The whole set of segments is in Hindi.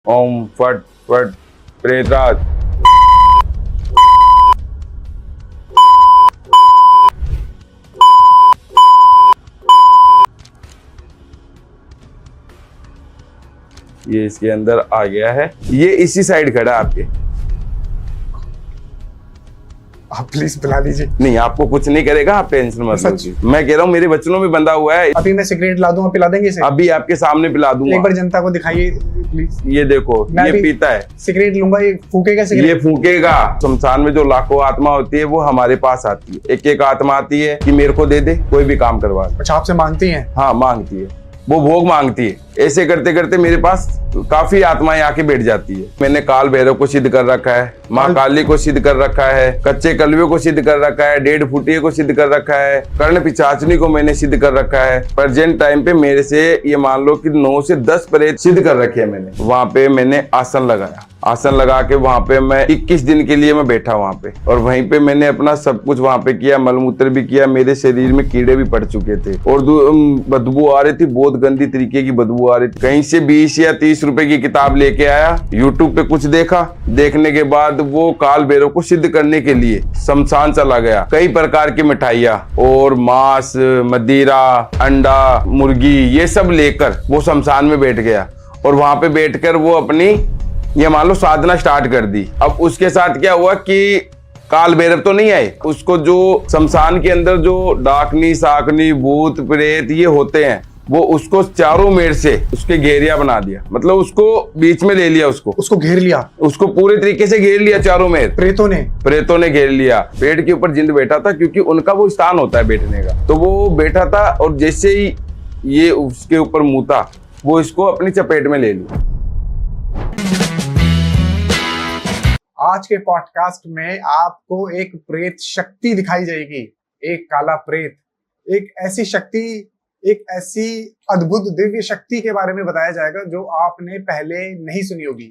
ओम फट फट प्रेतराज। ये इसके अंदर आ गया है, ये इसी साइड खड़ा है आपके। आप प्लीज बुला लीजिए। नहीं, आपको कुछ नहीं करेगा, आप टेंशन मत सच? लीजिए। मैं कह रहा हूँ मेरे बच्चों में बंधा हुआ है। अभी मैं सिगरेट ला दूं, आप पिला देंगे इसे? अभी आपके सामने पिला दूंगा। एक बार जनता को दिखाइए प्लीज। ये देखो, मैं ये अभी पीता है, सिगरेट लूंगा, ये फूकेगा ये सिगरेट? फूकेगा। शमशान में जो लाखों आत्मा होती है वो हमारे पास आती है। एक एक आत्मा आती है कि मेरे को दे दे, कोई भी काम करवा दे। अच्छा, आपसे मांगती हैं? हाँ, मांगती है, वो भोग मांगती है। ऐसे करते करते मेरे पास काफी आत्माएं आके बैठ जाती है। मैंने काल भैरव को सिद्ध कर रखा है, माँ काली को सिद्ध कर रखा है, कच्चे कलवे को सिद्ध कर रखा है, 1.5 फुटिये को सिद्ध कर रखा है, कर्ण पिशाचनी को मैंने सिद्ध कर रखा है। प्रेजेंट टाइम पे मेरे से ये मान लो कि 9 से 10 प्रेत सिद्ध कर रखे है मैंने। वहां पे मैंने आसन लगाया, आसन लगा के वहां पे मैं 21 दिन के लिए मैं बैठा वहां पे, और वहीं पे मैंने अपना सब कुछ वहां पे किया, मलमूत्र भी किया। मेरे शरीर में कीड़े भी पड़ चुके थे और बदबू आ रही थी, बहुत गंदी तरीके की बदबू आ रही थी। कहीं से 20 या 30 रुपए की किताब लेके आया, यूट्यूब पे कुछ देखा, देखने के बाद वो काल भैरव को सिद्ध करने के लिए शमशान चला गया। कई प्रकार की मिठाइयाँ और मांस, मदिरा, अंडा, मुर्गी, ये सब लेकर वो शमशान में बैठ गया, और वहां पे बैठकर वो अपनी ये मान लो साधना स्टार्ट कर दी। अब उसके साथ क्या हुआ कि काल भैरव तो नहीं आए, उसको जो शमशान के अंदर जो डाकनी, साकनी, भूत, प्रेत ये होते हैं, वो उसको चारों मेर से उसके घेरिया बना दिया। मतलब उसको बीच में ले लिया, उसको घेर लिया, उसको पूरे तरीके से घेर लिया चारों मेर। प्रेतों ने घेर लिया। पेड़ के ऊपर जिंद बैठा था, क्योंकि उनका वो स्थान होता है बैठने का। तो वो बैठा था, और जैसे ही ये उसके ऊपर मुता, वो इसको अपनी चपेट में ले लिया। आज के पॉडकास्ट में आपको एक प्रेत शक्ति दिखाई जाएगी, एक काला प्रेत, एक ऐसी शक्ति, एक ऐसी अद्भुत दिव्य शक्ति के बारे में बताया जाएगा जो आपने पहले नहीं सुनी होगी।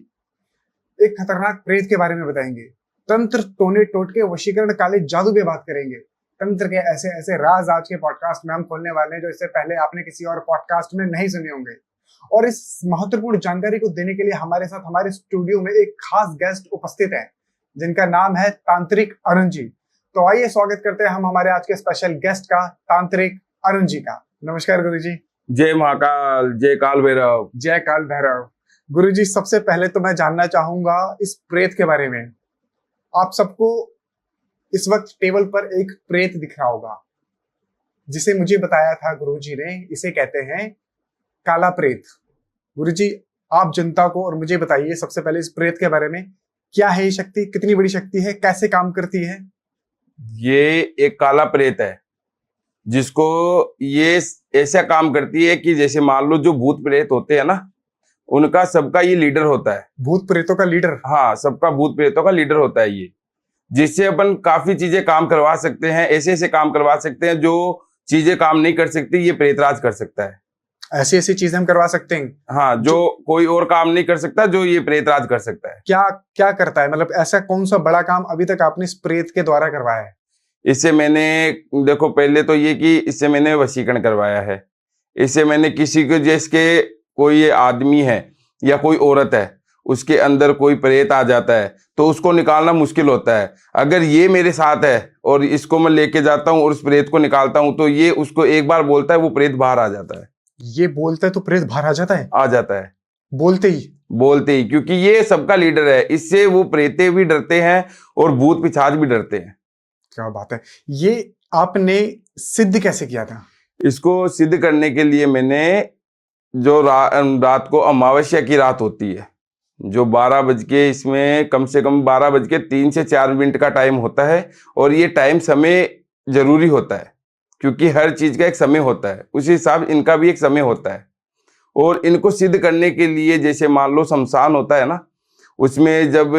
एक खतरनाक प्रेत के बारे में बताएंगे, तंत्र, टोने, टोटके, वशीकरण, काले जादू पे बात करेंगे। तंत्र के ऐसे ऐसे राज आज के पॉडकास्ट में हम खोलने वाले हैं जो इससे पहले आपने किसी और पॉडकास्ट में नहीं सुने होंगे। और इस महत्वपूर्ण जानकारी को देने के लिए हमारे साथ हमारे स्टूडियो में एक खास गेस्ट उपस्थित है, जिनका नाम है तांत्रिक अरुण जी। तो आइए स्वागत करते हैं हम हमारे आज के स्पेशल गेस्ट का, तांत्रिक अरुण जी का। नमस्कार गुरु जी। जय महाकाल, जय काल भैरव। जय काल भैरव। गुरु जी, सबसे पहले तो मैं जानना चाहूंगा इस प्रेत के बारे में। आप सबको इस वक्त टेबल पर एक प्रेत दिख रहा होगा, जिसे मुझे बताया था गुरु जी ने, इसे कहते हैं काला प्रेत। गुरु जी, आप जनता को और मुझे बताइए सबसे पहले इस प्रेत के बारे में, क्या है ये शक्ति, कितनी बड़ी शक्ति है, कैसे काम करती है? ये एक काला प्रेत है, जिसको ये ऐसा काम करती है कि जैसे मान लो जो भूत प्रेत होते हैं ना, उनका सबका ये लीडर होता है। भूत प्रेतों का लीडर? हाँ, सबका भूत प्रेतों का लीडर होता है ये, जिससे अपन काफी चीजें काम करवा सकते हैं। ऐसे ऐसे काम करवा सकते हैं जो चीजें काम नहीं कर सकती, ये प्रेतराज कर सकता है। ऐसी ऐसी चीजें हम करवा सकते हैं? हाँ, जो कोई और काम नहीं कर सकता, जो ये प्रेतराज कर सकता है। क्या क्या करता है, मतलब ऐसा कौन सा बड़ा काम अभी तक आपने इस प्रेत के द्वारा करवाया है? इससे मैंने, देखो पहले तो ये कि इससे मैंने वशीकरण करवाया है। इससे मैंने किसी को, जिसके कोई आदमी है या कोई औरत है, उसके अंदर कोई प्रेत आ जाता है तो उसको निकालना मुश्किल होता है। अगर ये मेरे साथ है और इसको मैं लेके जाता हूँ और उस प्रेत को निकालता हूँ, तो ये उसको एक बार बोलता है, वो प्रेत बाहर आ जाता है। ये बोलता है तो प्रेत बाहर आ जाता है? आ जाता है, बोलते ही, क्योंकि ये सबका लीडर है। इससे वो प्रेते भी डरते हैं और भूत पिशाच भी डरते हैं। क्या बात है। ये आपने सिद्ध कैसे किया था? इसको सिद्ध करने के लिए मैंने जो रात को अमावस्या की रात होती है, जो 12 बज के, इसमें कम से कम 12 बज के 3 से 4 मिनट का टाइम होता है, और ये टाइम समय जरूरी होता है, क्योंकि हर चीज का एक समय होता है, उसी हिसाब इनका भी एक समय होता है। और इनको सिद्ध करने के लिए, जैसे मान लो शमशान होता है ना, उसमें जब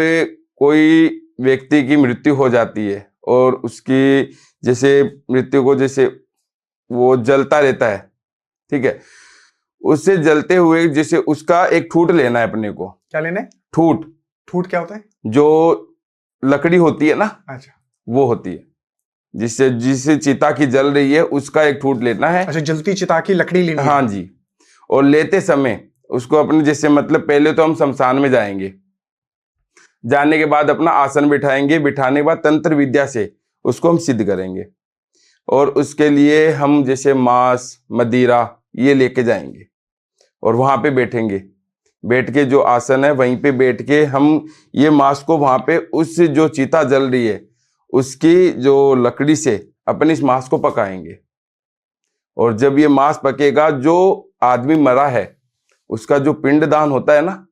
कोई व्यक्ति की मृत्यु हो जाती है और उसकी जैसे मृत्यु को, जैसे वो जलता रहता है, ठीक है, उससे जलते हुए जैसे उसका एक ठूठ लेना है अपने को। क्या लेना है? ठूठ। ठूठ क्या होता है? जो लकड़ी होती है ना, अच्छा, वो होती है, जिससे चिता की जल रही है, उसका एक ठूठ लेना है। अच्छा, जलती चिता की लकड़ी लेनी है? हाँ जी। और लेते समय उसको अपने जैसे मतलब पहले तो हम शमशान में जाएंगे, जाने के बाद अपना आसन बिठाएंगे, बिठाने के बाद तंत्र विद्या से उसको हम सिद्ध करेंगे। और उसके लिए हम जैसे मांस मदिरा ये लेके जाएंगे और वहां पे बैठेंगे, बैठ के जो आसन है वहीं पे बैठ के हम ये मांस को वहां पे उस जो चिता जल रही है उसकी जो लकड़ी से अपने इस मांस को पकाएंगे। और जब ये मांस पकेगा, जो आदमी मरा है उसका जो पिंडदान होता है ना,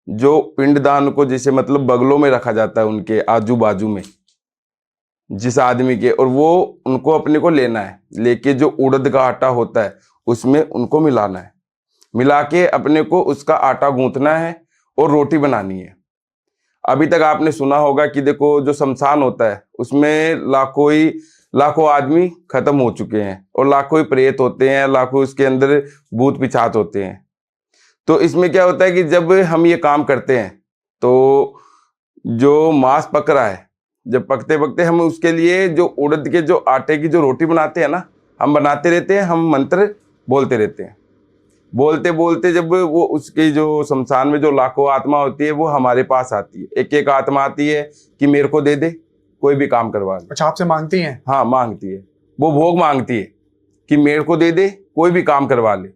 जो पिंडदान को जैसे मतलब बगलों में रखा जाता है उनके आजू बाजू में जिस आदमी के, और वो उनको अपने को लेना है, लेके जो उड़द का आटा होता है उसमें उनको मिलाना है, मिला के अपने को उसका आटा गूंथना है और रोटी बनानी है। अभी तक आपने सुना होगा कि देखो जो शमशान होता है उसमें लाखों आदमी खत्म हो चुके हैं और लाखों ही प्रेत होते हैं, लाखों उसके अंदर भूत पिशाच होते हैं। तो इसमें क्या होता है कि जब हम ये काम करते हैं तो जो मांस पक रहा है, जब पकते पकते हम उसके लिए जो उड़द के जो आटे की जो रोटी बनाते हैं ना, हम बनाते रहते हैं, हम मंत्र बोलते रहते हैं। बोलते बोलते जब वो उसकी जो शमशान में जो लाखों आत्मा होती है वो हमारे पास आती है, एक एक आत्मा आती है कि मेरे को दे दे, कोई भी काम करवा ले। अच्छा, आपसे मांगती हैं? हाँ मांगती है, वो भोग मांगती है कि मेरे को दे दे, कोई भी काम करवा ले।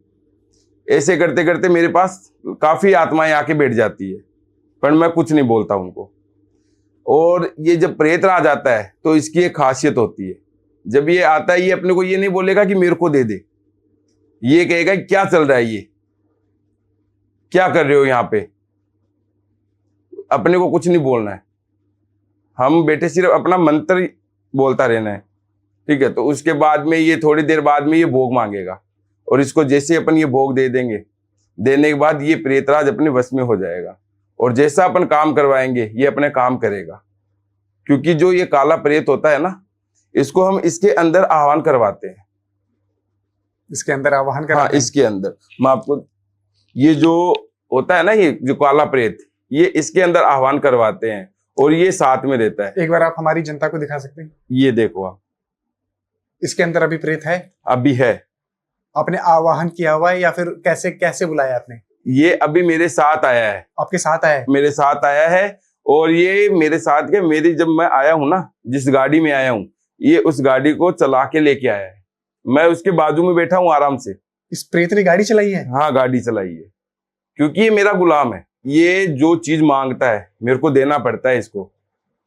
ऐसे करते करते मेरे पास काफी आत्माएं आके बैठ जाती है, पर मैं कुछ नहीं बोलता उनको। और ये जब प्रेत आ जाता है तो इसकी एक खासियत होती है, जब ये आता है ये अपने को ये नहीं बोलेगा कि मेरे को दे दे, ये कहेगा क्या चल रहा है, ये क्या कर रहे हो यहाँ पे, अपने को कुछ नहीं बोलना है, हम बेटे सिर्फ अपना मंत्र बोलता रहना है, ठीक है। तो उसके बाद में ये थोड़ी देर बाद में ये भोग मांगेगा और इसको जैसे अपन ये भोग दे देंगे, देने के बाद ये प्रेतराज अपने वश में हो जाएगा और जैसा अपन काम करवाएंगे ये अपने काम करेगा। क्योंकि जो ये काला प्रेत होता है ना, इसको हम इसके अंदर आह्वान करवाते हैं। इसके अंदर आवाहन कराते हाँ, हैं? इसके अंदर मैं आपको ये जो होता है ना, ये जो काला प्रेत, ये इसके अंदर आह्वान करवाते हैं और ये साथ में रहता है। एक बार आप हमारी जनता को दिखा सकते हैं? ये देखो आप, इसके अंदर अभी प्रेत है? अभी है। आपने आवाहन किया हुआ है या फिर कैसे कैसे बुलाया आपने? ये अभी मेरे साथ आया है। आपके साथ आया है? मेरे साथ आया है और ये मेरे साथ क्या, मेरी जब मैं आया हूं ना, जिस गाड़ी में आया हूं, ये उस गाड़ी को चला के लेके आया है। मैं उसके बाजू में बैठा हूं आराम से। इस प्रेत ने गाड़ी चलाई है? हाँ, गाड़ी चलाई है, क्योंकि ये मेरा गुलाम है। ये जो चीज मांगता है मेरे को देना पड़ता है इसको,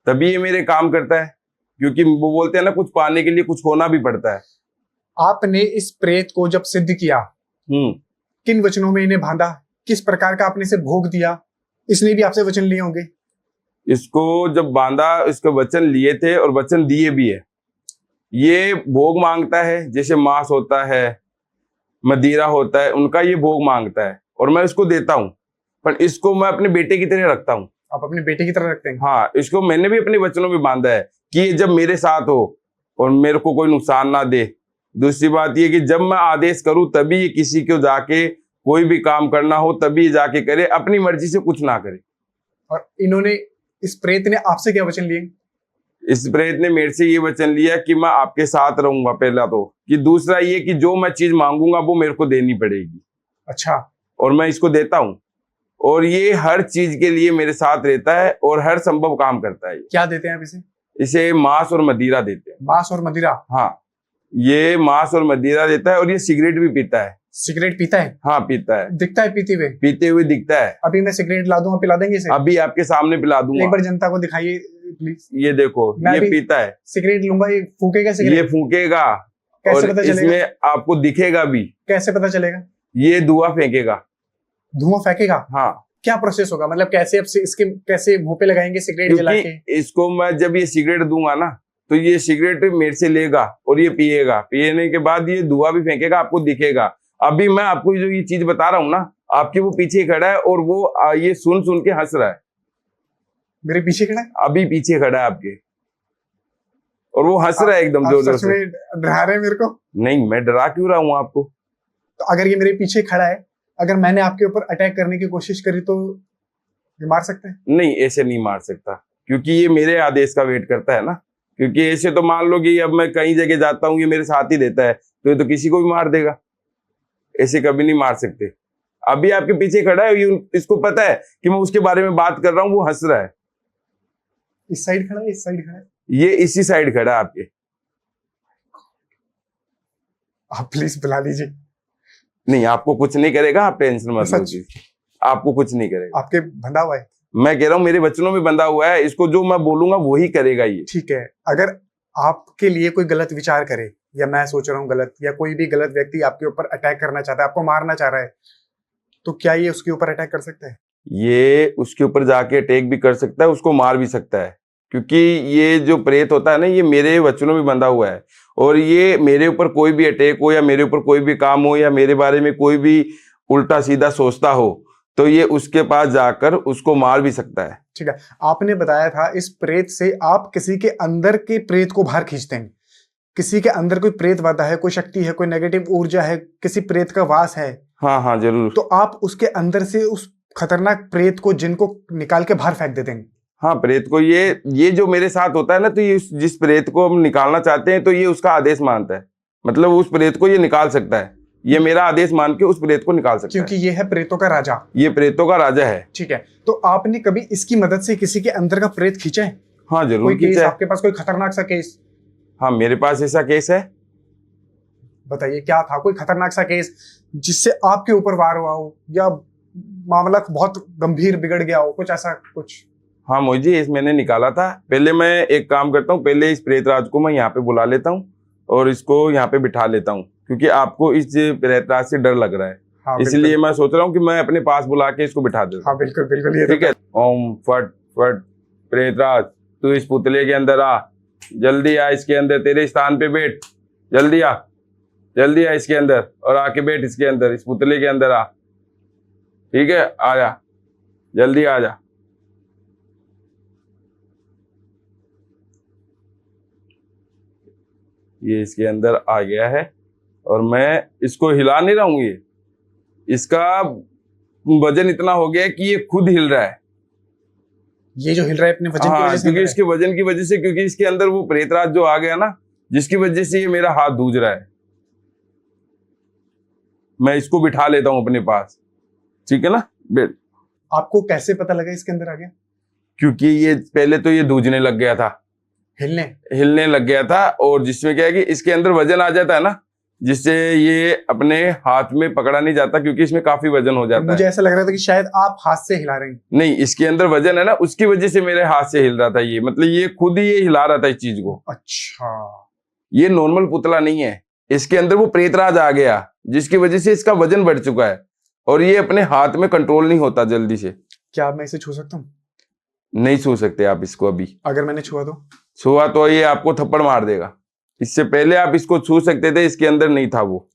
तभी ये मेरे काम करता है। क्योंकि वो बोलते हैं ना, कुछ पाने के लिए कुछ खोना भी पड़ता है। आपने इस प्रेत को जब सिद्ध किया, किन वचनों में इन्हें बांधा, किस प्रकार का आपने इसे भोग दिया? इसने भी आपसे वचन लिए होंगे? इसको जब बांधा, इसको वचन लिए थे और वचन दिए भी है। ये भोग मांगता है, जैसे मांस होता है, मदिरा होता है, उनका ये भोग मांगता है और मैं इसको देता हूँ। पर इसको मैं अपने बेटे की तरह रखता हूँ। आप अपने बेटे की तरह रखते हैं? हाँ, इसको मैंने भी अपने वचनों में बांधा है कि ये जब मेरे साथ हो और मेरे को कोई नुकसान ना दे। दूसरी बात ये कि जब मैं आदेश करूं तभी ये किसी को जाके कोई भी काम करना हो तभी जाके करे, अपनी मर्जी से कुछ ना करे। और इन्होंने, इस प्रेत ने आपसे क्या वचन लिए? इस प्रेत ने मेरे से ये वचन लिया कि मैं आपके साथ रहूंगा, पहला तो, कि दूसरा ये कि जो मैं चीज मांगूंगा वो मेरे को देनी पड़ेगी। अच्छा। और मैं इसको देता हूँ और ये हर चीज के लिए मेरे साथ रहता है और हर संभव काम करता है। क्या देते हैं आप इसे? इसे मांस और मदिरा देते हैं। मांस और मदिरा? हाँ, ये मांस और मदिरा देता है और ये सिगरेट भी पीता है। सिगरेट पीता है? हाँ, पीता है। दिखता है पीते हुए दिखता है। अभी मैं सिगरेट ला दूंगा, पिला देंगे इसे? अभी आपके सामने पिला दूंगा। एक बार जनता को दिखाइए प्लीज। ये देखो, ये पीता है। सिगरेट लूंगा, ये फूकेगा सिगरेट? ये फूकेगा। कैसे और पता चलेगा? इसमें आपको दिखेगा भी। कैसे पता चलेगा? ये धुआं फेंकेगा। धुआं फेंकेगा? हाँ। क्या प्रोसेस होगा, मतलब कैसे अब इसके कैसे मुंह पे लगाएंगे सिगरेट जला के? इसको मैं जब ये सिगरेट दूंगा ना, तो ये सिगरेट मेरे से लेगा और ये पिएगा। पिएने के बाद ये धुआं भी फेंकेगा, आपको दिखेगा। अभी मैं आपको जो ये चीज बता रहा हूँ ना, आपके वो पीछे खड़ा है और वो ये सुन सुन के हंस रहा है। मेरे पीछे खड़ा है? अभी पीछे खड़ा है आपके, और वो हंस रहा है एकदम जोर जोर से। डरा रहे हैं मेरे को? नहीं, मैं डरा क्यों रहा हूँ आपको? तो अगर ये मेरे पीछे खड़ा है, अगर मैंने आपके ऊपर अटैक करने की कोशिश करी तो ये मार सकते हैं? नहीं, ऐसे नहीं मार सकता, क्योंकि ये मेरे आदेश का वेट करता है ना। क्योंकि ऐसे तो मान लो कि अब मैं कहीं जगह जाता हूँ, ये मेरे साथ ही रहता है, तो ये तो किसी को भी मार देगा। ऐसे कभी नहीं मार सकते। अभी आपके पीछे खड़ा है, इसको पता है कि मैं उसके बारे में बात कर रहा हूँ, वो हंस रहा है। इस साइड खड़ा है, इस साइड खड़ा है, ये इसी साइड खड़ा है आपके। आप प्लीज बुला लीजिए। नहीं, आपको कुछ नहीं करेगा, आप टेंशन मत सच? लीजिए, आपको कुछ नहीं करेगा। आपके बंधा हुआ है? मैं कह रहा हूँ मेरे वचनों में बंधा हुआ है, इसको जो मैं बोलूंगा वही करेगा ये। ठीक है, अगर आपके लिए कोई गलत विचार करे, या मैं सोच रहा हूँ गलत, या कोई भी गलत व्यक्ति आपके ऊपर अटैक करना चाहता है, आपको मारना चाह रहा है, तो क्या ये उसके ऊपर अटैक कर सकता है? ये उसके ऊपर जाके अटैक भी कर सकता है, उसको मार भी सकता है, क्योंकि ये जो प्रेत होता है ना, ये मेरे वचनों में बंधा हुआ है। और ये मेरे ऊपर कोई भी अटैक हो, या मेरे ऊपर कोई भी काम हो, या मेरे बारे में कोई भी उल्टा सीधा सोचता हो, तो ये उसके पास जाकर उसको मार भी सकता है। ठीक है, आपने बताया था इस प्रेत से आप किसी के अंदर के प्रेत को बाहर खींचते हैं। किसी के अंदर कोई प्रेत वादा है, कोई शक्ति है, कोई नेगेटिव ऊर्जा है, किसी प्रेत का वास है, हाँ हाँ जरूर। तो आप उसके अंदर से उस खतरनाक प्रेत को, जिनको निकाल के बाहर फेंक देते हैं। हाँ, प्रेत को ये जो मेरे साथ होता है ना, तो ये जिस प्रेत को हम निकालना चाहते हैं, तो ये उसका आदेश मानता है, मतलब उस प्रेत को ये निकाल सकता है, ये मेरा आदेश मान के उस प्रेत को निकाल सकता क्योंकि है, ये है प्रेतों का राजा। ये प्रेतों का राजा है। ठीक है, तो आपने कभी इसकी मदद से किसी के अंदर का प्रेत खींचा है? हाँ जरूर कोई केस खींचा है। आपके पास, कोई खतरनाक सा केस? हाँ, मेरे पास ऐसा केस है। बताइए क्या था, कोई खतरनाक सा केस जिससे आपके ऊपर वार हुआ हो, या मामला बहुत गंभीर बिगड़ गया हो, कुछ ऐसा कुछ? हाँ मोहित जी, इस मैंने निकाला था। पहले मैं एक काम करता हूँ, पहले इस प्रेतराज को मैं यहाँ पे बुला लेता हूँ और इसको यहाँ पे बिठा लेता हूँ, क्योंकि आपको इस प्रेतराज से डर लग रहा है। हाँ, इसलिए मैं सोच रहा हूँ कि मैं अपने पास बुला के इसको बिठा देता हूँ। हाँ बिल्कुल बिल्कुल, ये ठीक है। ओम फट फट प्रेतराज, तू इस पुतले के अंदर आ, जल्दी आ, इसके अंदर तेरे स्थान पे बैठ, जल्दी आ, जल्दी आ इसके अंदर, और आके बैठ इसके अंदर, इस पुतले के अंदर आ। ठीक है, आ जा, जल्दी आ जा। ये इसके अंदर आ गया है, और मैं इसको हिला नहीं रहा हूं। ये इसका वजन इतना हो गया है कि ये खुद हिल रहा है। ये जो हिल रहा है अपने वजन की हाँ, वजह से क्योंकि हिल रहा इसके वजन की वजह से, क्योंकि इसके अंदर वो प्रेतराज जो आ गया ना, जिसकी वजह से ये मेरा हाथ दूज रहा है। मैं इसको बिठा लेता हूं अपने पास, ठीक है ना। है? आपको कैसे पता लगा इसके अंदर आ गया? क्योंकि ये पहले तो ये दूजने लग गया था, हिलने लग गया था, और जिसमें क्या है कि इसके अंदर वजन आ जाता है ना, जिससे ये अपने हाथ में पकड़ा नहीं जाता, क्योंकि इसमें काफी वजन हो जाता मुझे है। ऐसा लग रहा था कि शायद आप हाथ से हिला रहे हैं। नहीं, इसके अंदर वजन है ना, उसकी वजह से मेरे हाथ से हिल रहा था ये, मतलब ये खुद ही ये हिला रहा था इस चीज को। अच्छा, ये नॉर्मल पुतला नहीं है, इसके अंदर वो प्रेतराज आ गया, जिसकी वजह से इसका वजन बढ़ चुका है, और ये अपने हाथ में कंट्रोल नहीं होता जल्दी से। क्या मैं इसे छू सकता हूँ? नहीं छू सकते आप इसको अभी। अगर मैंने छुआ तो? छुआ तो ये आपको थप्पड़ मार देगा। इससे पहले आप इसको छू सकते थे, इसके अंदर नहीं था वो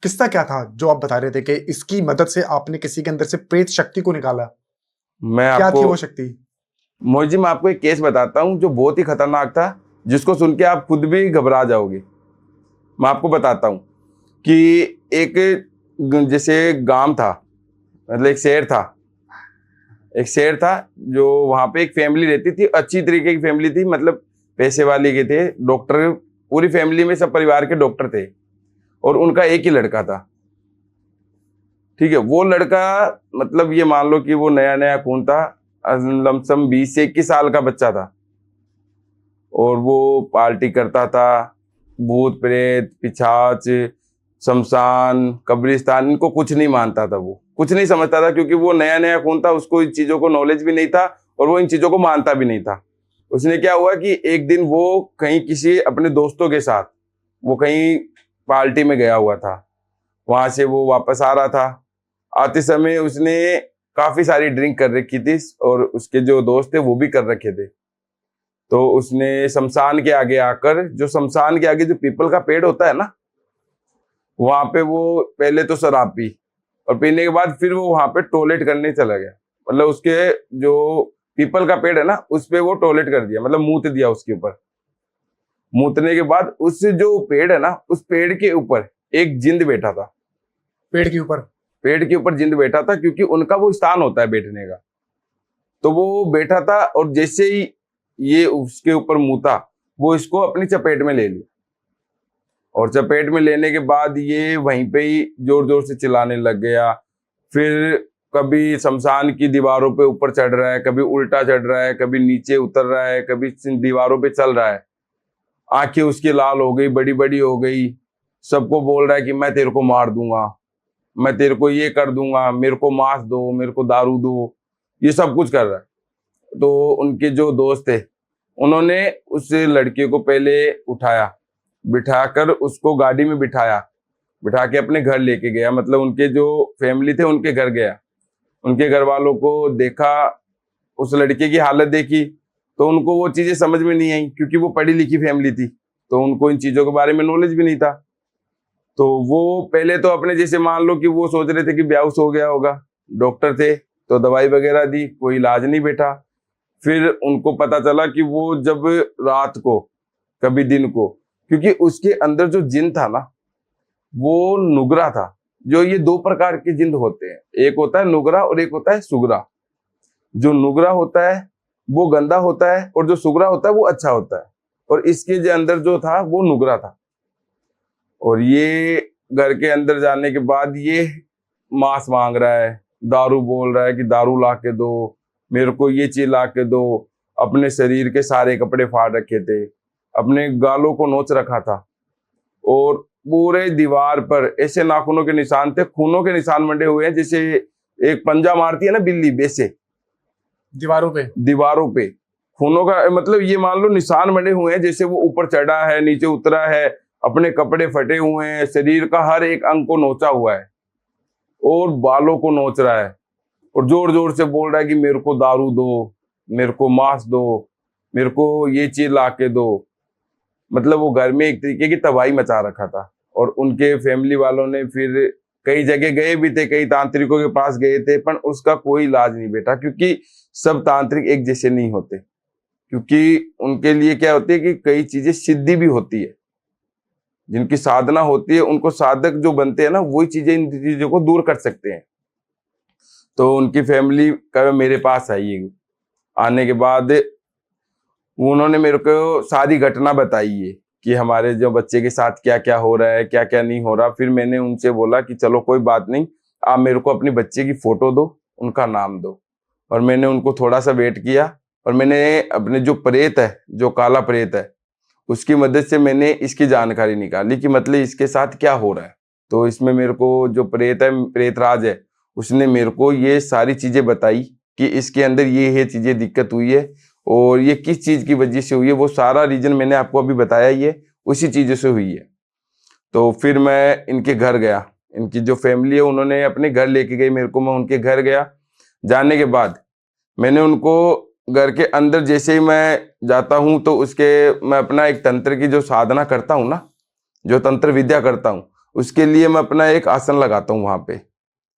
किस्सा क्या था जो आप बता रहे थे कि इसकी मदद से आपने किसी के अंदर से प्रेत शक्ति को निकाला? मैं क्या आपको थी वो शक्ति? मोहित जी, मैं आपको एक केस बताता हूँ जो बहुत ही खतरनाक था, जिसको सुन के आप खुद भी घबरा जाओगे। मैं आपको बताता हूँ कि एक जैसे गांव था, मतलब एक शहर था, जो वहां पे एक फैमिली रहती थी, अच्छी तरीके की फैमिली थी, मतलब पैसे वाले के थे, डॉक्टर, पूरी फैमिली में सब परिवार के डॉक्टर थे, और उनका एक ही लड़का था। ठीक है, वो लड़का, मतलब ये मान लो कि वो नया नया खून था, लमसम 20 से 21 साल का बच्चा था, और वो पार्टी करता था, भूत प्रेत पिशाच शमशान कब्रिस्तान इनको कुछ नहीं मानता था, वो कुछ नहीं समझता था, क्योंकि वो नया नया खून था, उसको इन चीजों को नॉलेज भी नहीं था, और वो इन चीजों को मानता भी नहीं था। उसने क्या हुआ कि एक दिन वो कहीं किसी अपने दोस्तों के साथ वो कहीं पार्टी में गया हुआ था, वहां से वो वापस आ रहा था। आते समय उसने काफी सारी ड्रिंक कर रखी थी, और उसके जो दोस्त थे वो भी कर रखे थे। तो उसने शमशान के आगे आकर, जो शमशान के आगे जो पीपल का पेड़ होता है ना, वहां पे वो पहले तो शराब पी, और पीने के बाद फिर वो वहां पे टॉयलेट करने चला गया, मतलब उसके जो पीपल का पेड़ है ना, उस पे वो टॉयलेट कर दिया, मतलब मूत दिया उसके ऊपर। मूतने के बाद उस जो पेड़ है ना, उस पेड़ के ऊपर एक जिंद बैठा था। पेड़ के ऊपर जिंद बैठा था, क्योंकि उनका वो स्थान होता है बैठने का। तो वो बैठा था, और जैसे ही ये उसके ऊपर मूता, वो इसको अपनी चपेट में ले लिया, और चपेट में लेने के बाद ये वहीं पे ही जोर जोर से चिल्लाने लग गया, फिर कभी शमशान की दीवारों पे ऊपर चढ़ रहा है, कभी उल्टा चढ़ रहा है, कभी नीचे उतर रहा है, कभी दीवारों पे चल रहा है। आंखें उसकी लाल हो गई, बड़ी बड़ी हो गई। सबको बोल रहा है कि मैं तेरे को मार दूंगा, मैं तेरे को ये कर दूंगा, मेरे को मांस दो, मेरे को दारू दो, ये सब कुछ कर रहा है। तो उनके जो दोस्त थे उन्होंने उस लड़के को पहले उठाया, बिठाकर उसको गाड़ी में बिठाया, बिठा के अपने घर लेके गया। मतलब उनके जो फैमिली थे उनके घर गया। उनके घर वालों को देखा, उस लड़के की हालत देखी, तो उनको वो चीजें समझ में नहीं आई, क्योंकि वो पढ़ी लिखी फैमिली थी, तो उनको इन चीजों के बारे में नॉलेज भी नहीं था। तो वो पहले तो अपने जैसे मान लो कि वो सोच रहे थे कि बेहोश हो गया होगा। डॉक्टर थे तो दवाई वगैरह दी, कोई इलाज नहीं बैठा। फिर उनको पता चला कि वो जब रात को, कभी दिन को, क्योंकि उसके अंदर जो जिन था ना वो नुगरा था। जो ये दो प्रकार के जिन होते हैं, एक होता है नुगरा और एक होता है सुगरा। जो नुगरा होता है वो गंदा होता है और जो सुगरा होता है वो अच्छा होता है। और इसके जो अंदर जो था वो नुगरा था। और ये घर के अंदर जाने के बाद ये मांस मांग रहा है, दारू बोल रहा है कि दारू ला के दो, मेरे को ये चीज ला के दो। अपने शरीर के सारे कपड़े फाड़ रखे थे, अपने गालों को नोच रखा था, और पूरे दीवार पर ऐसे नाखूनों के निशान थे, खूनों के निशान मंडे हुए हैं, जैसे एक पंजा मारती है ना बिल्ली, वैसे दीवारों पे खूनों का, मतलब ये मान लो निशान मंडे हुए हैं, जैसे वो ऊपर चढ़ा है, नीचे उतरा है, अपने कपड़े फटे हुए हैं, शरीर का हर एक अंग को नोचा हुआ है और बालों को नोच रहा है, और जोर जोर से बोल रहा है कि मेरे को दारू दो, मेरे को मांस दो, मेरे को ये चीज ला के दो। मतलब वो घर में एक तरीके की तबाही मचा रखा था। और उनके फैमिली वालों ने फिर कई जगह गए भी थे, कई तांत्रिकों के पास गए थे, पर उसका कोई इलाज नहीं बेटा, क्योंकि सब तांत्रिक एक जैसे नहीं होते। क्योंकि उनके लिए क्या होती है कि कई चीजें सिद्धि भी होती है, जिनकी साधना होती है, उनको साधक जो बनते हैं ना, वही चीजें इन चीजों को दूर कर सकते हैं। तो उनकी फैमिली का मेरे पास आई है। आने के बाद उन्होंने मेरे को सारी घटना बताई है कि हमारे जो बच्चे के साथ क्या क्या हो रहा है, क्या क्या नहीं हो रहा। फिर मैंने उनसे बोला कि चलो कोई बात नहीं, आप मेरे को अपने बच्चे की फोटो दो, उनका नाम दो। और मैंने उनको थोड़ा सा वेट किया, और मैंने अपने जो प्रेत है, जो काला प्रेत है, उसकी मदद से मैंने इसकी जानकारी निकाली कि मतलब इसके साथ क्या हो रहा है। तो इसमें मेरे को जो प्रेत है, प्रेतराज है, उसने मेरे को ये सारी चीजें बताई कि इसके अंदर ये चीजें दिक्कत हुई है, और ये किस चीज की वजह से हुई है। वो सारा रीजन मैंने आपको अभी बताया ही है, उसी चीजों से हुई है। तो फिर मैं इनके घर गया, इनकी जो फैमिली है उन्होंने अपने घर लेके गई मेरे को, मैं उनके घर गया। जाने के बाद मैंने उनको घर के अंदर जैसे ही मैं जाता हूं, तो उसके मैं अपना एक तंत्र की जो साधना करता हूं ना, जो तंत्र विद्या करता हूं, उसके लिए मैं अपना एक आसन लगाता हूं वहां पे,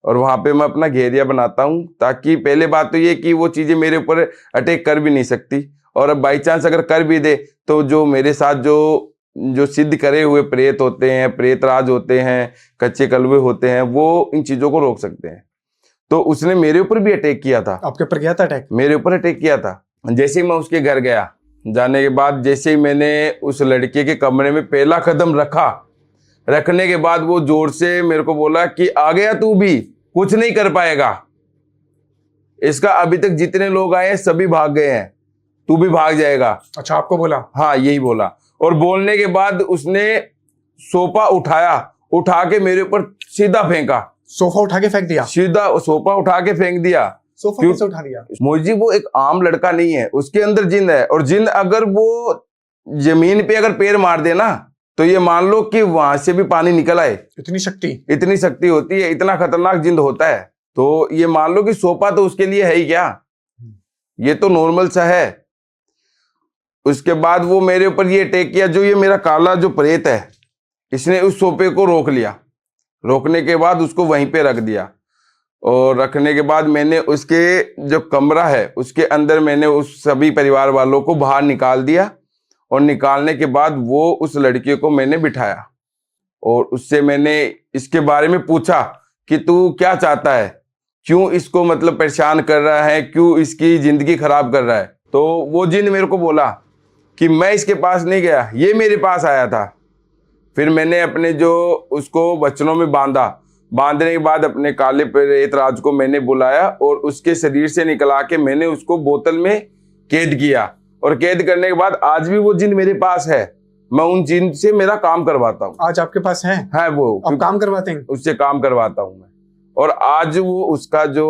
और वहां पे मैं अपना घेरिया बनाता हूं, ताकि पहले बात तो ये कि वो चीजें मेरे ऊपर अटैक कर भी नहीं सकती। और अब बाई चांस अगर कर भी दे, तो जो मेरे साथ जो सिद्ध करे हुए प्रेत होते हैं, प्रेतराज होते हैं, कच्चे कलवे होते हैं, वो इन चीजों को रोक सकते हैं। तो उसने मेरे ऊपर भी अटैक किया था। आपके ऊपर किया था अटैक? मेरे ऊपर अटैक किया था। जैसे ही मैं उसके घर गया, जाने के बाद जैसे ही मैंने उस लड़के के कमरे में पहला कदम रखा, रखने के बाद वो जोर से मेरे को बोला कि आ गया तू भी, कुछ नहीं कर पाएगा, इसका अभी तक जितने लोग आए हैं सभी भाग गए हैं, तू भी भाग जाएगा। अच्छा, आपको बोला? हाँ, यही बोला। और बोलने के बाद उसने सोफा उठाया, उठा के मेरे ऊपर सीधा फेंका। सोफा उठा के फेंक दिया? सीधा सोफा उठा के फेंक दिया। सोफा कैसे उठा दिया? मोजी, वो एक आम लड़का नहीं है, उसके अंदर जिन है, और जिन अगर वो जमीन पे अगर पैर मार दे ना, तो ये मान लो कि वहां से भी पानी निकल आए। इतनी शक्ति होती है, इतना खतरनाक जिंद होता है। तो ये मान लो कि सोफा तो उसके लिए है ही क्या, ये तो नॉर्मल सा है। उसके बाद वो मेरे ऊपर ये अटैक किया। जो ये मेरा काला जो प्रेत है, इसने उस सोफे को रोक लिया। रोकने के बाद उसको वहीं पे रख दिया, और रखने के बाद मैंने उसके जो कमरा है उसके अंदर मैंने उस सभी परिवार वालों को बाहर निकाल दिया। और निकालने के बाद वो उस लड़के को मैंने बिठाया, और उससे मैंने इसके बारे में पूछा कि तू क्या चाहता है, क्यों इसको मतलब परेशान कर रहा है, क्यों इसकी जिंदगी खराब कर रहा है। तो वो जिन मेरे को बोला कि मैं इसके पास नहीं गया, ये मेरे पास आया था। फिर मैंने अपने जो उसको वचनों में बांधा, बांधने के बाद अपने काले प्रेत राज को मैंने बुलाया और उसके शरीर से निकला के मैंने उसको बोतल में कैद किया। और कैद करने के बाद आज भी वो जिन मेरे पास है, मैं उन जिन से मेरा काम करवाता हूँ। आज आपके पास है? वो आप काम करवाते हैं? उससे काम करवाता हूँ मैं। और आज वो उसका जो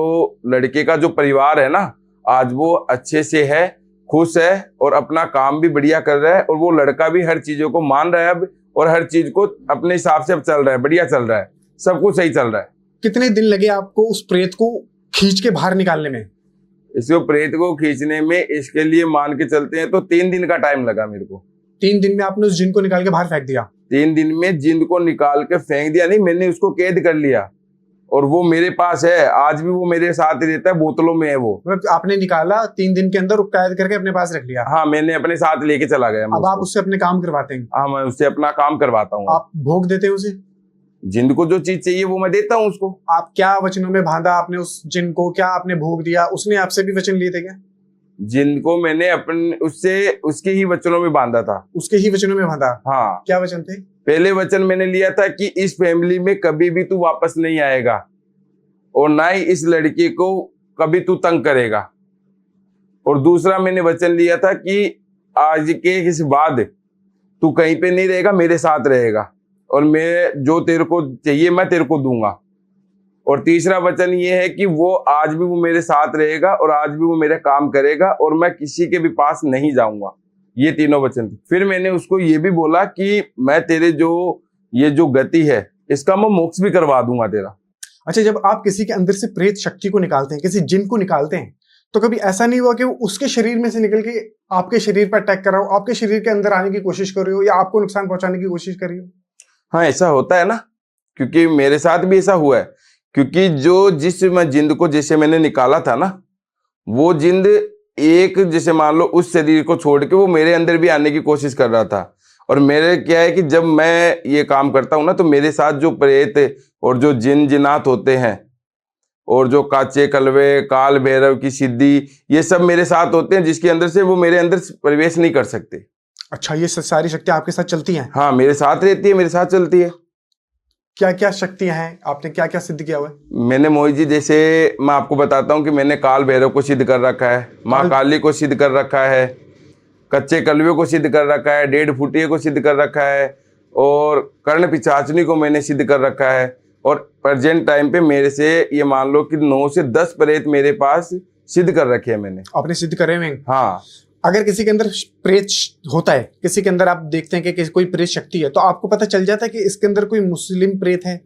लड़के का जो परिवार है ना, आज वो अच्छे से है, खुश है और अपना काम भी बढ़िया कर रहा है। और वो लड़का भी हर चीजों को मान रहा है अब, और हर चीज को अपने हिसाब से अब चल रहा है, बढ़िया चल रहा है, सब कुछ सही चल रहा है। कितने दिन लगे आपको उस प्रेत को खींच के बाहर निकालने में? इसको प्रेत को खींचने में इसके लिए मान के चलते हैं तो 3 दिन का टाइम लगा मेरे को। 3 दिन में आपने उस जिन को निकाल के बाहर फेंक दिया? 3 दिन में जिन को निकाल के फेंक दिया नहीं, मैंने उसको कैद कर लिया और वो मेरे पास है, आज भी वो मेरे साथ ही रहता है, बोतलों में है वो। मतलब आपने निकाला 3 दिन के अंदर, कैद करके अपने पास रख लिया? हाँ, मैंने अपने साथ लेके चला गया। अब आप उससे अपने काम करवाते हैं? हाँ, मैं उससे अपना काम करवाता हूँ। आप भोग देते हैं उसे? जिन को जो चीज चाहिए वो मैं देता हूँ उसको। आप क्या वचनों में बांधा आपने उस जिन को? क्या आपने भोग दिया? उसने आपसे भी वचन लिए थे क्या? जिनको मैंने अपने उससे उसके ही वचनों में बांधा था। उसके ही वचनों में बांधा? हाँ। क्या वचन थे? पहले वचन मैंने लिया था कि इस फैमिली में कभी भी तू वापस नहीं आएगा और ना ही इस लड़की को कभी तू तंग करेगा। और दूसरा मैंने वचन लिया था कि आज के इस बाद तू कहीं पे नहीं रहेगा, मेरे साथ रहेगा और मैं जो तेरे को चाहिए मैं तेरे को दूंगा। और तीसरा वचन ये है कि वो आज भी वो मेरे साथ रहेगा और आज भी वो मेरे काम करेगा और मैं किसी के भी पास नहीं जाऊंगा। ये तीनों वचन थे। फिर मैंने उसको ये भी बोला कि मैं तेरे ये जो गति है इसका मैं मोक्ष भी करवा दूंगा तेरा। अच्छा, जब आप किसी के अंदर से प्रेत शक्ति को निकालते हैं, किसी जिन को निकालते हैं, तो कभी ऐसा नहीं हुआ कि वो उसके शरीर में से निकल के आपके शरीर पर अटैक कर रहा हो, आपके शरीर के अंदर आने की कोशिश कर रही हो या आपको नुकसान पहुंचाने की कोशिश कर रही हो? हाँ, ऐसा होता है ना, क्योंकि मेरे साथ भी ऐसा हुआ है। क्योंकि जिस मैं जिंद को जैसे मैंने निकाला था ना, वो जिंद एक जैसे मान लो उस शरीर को छोड़ के वो मेरे अंदर भी आने की कोशिश कर रहा था। और मेरे क्या है कि जब मैं ये काम करता हूँ ना, तो मेरे साथ जो प्रेत और जो जिनात होते हैं और जो काचे कलवे, काल भैरव की सिद्धि, ये सब मेरे साथ होते हैं, जिसके अंदर से वो मेरे अंदर प्रवेश नहीं कर सकते। अच्छा, ये सारी शक्तियां आपके साथ चलती हैं? हाँ, मेरे साथ रहती है, मेरे साथ चलती है। क्या क्या शक्तियां हैं? आपने क्या क्या सिद्ध किया हुआ है? मैंने मोहित जी, जैसे मैं आपको बताता हूँ कि मैंने काल भैरव को सिद्ध कर रखा है, माँ काली को सिद्ध कर रखा है, कच्चे कलवे को सिद्ध कर रखा है, 1.5 फुटिये को सिद्ध कर रखा है और कर्ण पिचाचनी को मैंने सिद्ध कर रखा है। और प्रेजेंट टाइम पे मेरे से ये मान लो कि 9 से 10 प्रेत मेरे पास सिद्ध कर रखे हैं मैंने। आपने सिद्ध करे हुए? हाँ। अगर किसी के अंदर प्रेत होता है, किसी के अंदर आप देखते हैं कि कोई प्रेत शक्ति है, तो आपको पता चल जाता है कि इसके अंदर कोई मुस्लिम प्रेत है,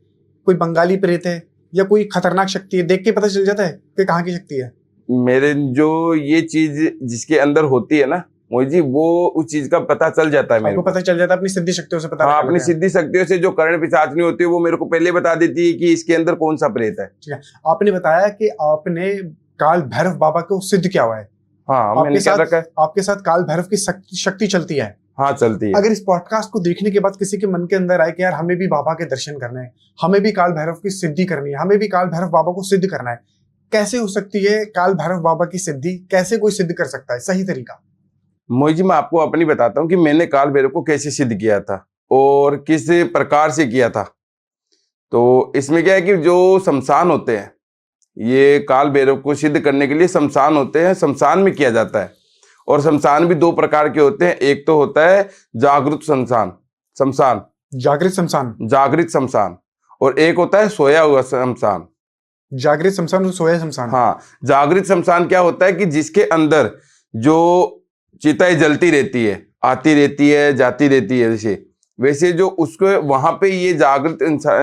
कोई बंगाली प्रेत है या कोई खतरनाक शक्ति है? देख के पता चल जाता है कि कहाँ की शक्ति है? मेरे जो ये चीज जिसके अंदर होती है ना मोहित जी, वो उस चीज का पता चल जाता है मेरे को। पता चल जाता है अपनी सिद्धि शक्तियों से? पता हाँ, अपनी सिद्धि शक्तियों से। जो कर्ण पिशाचनी होती है वो मेरे को पहले बता देती है कि इसके अंदर कौन सा प्रेत है। ठीक है, आपने बताया कि आपने काल भैरव बाबा को सिद्ध किया हुआ है। हाँ, मैंने क्या रखा है। आपके साथ काल भैरव की शक्ति चलती है? हाँ, चलती है। अगर इस पॉडकास्ट को देखने के बाद किसी के मन के अंदर आए कि यार हमें भी बाबा के दर्शन करने हैं, हमें भी काल भैरव की सिद्धि करनी है, हमें भी काल भैरव बाबा को सिद्ध करना है, कैसे हो सकती है काल भैरव बाबा की सिद्धि? कैसे कोई सिद्ध कर सकता है? सही तरीका? मोहित जी, मैं आपको अपनी बताता हूँ कि मैंने काल भैरव को कैसे सिद्ध किया था और किस प्रकार से किया था। तो इसमें क्या है कि जो शमशान होते हैं, ये काल भैरव को सिद्ध करने के लिए शमशान होते हैं, शमशान में किया जाता है। और शमशान भी 2 प्रकार के होते हैं। एक तो होता है जागृत शमशान, जागृत शमशान, जागृत शमशान, और एक होता है सोया हुआ शमशान। जागृत शमशान और सोया शमशान? हाँ। जागृत शमशान क्या होता है कि जिसके अंदर जो चिताएं जलती रहती है, आती रहती है, जाती रहती है, वैसे जो उसको वहां पे ये जागृत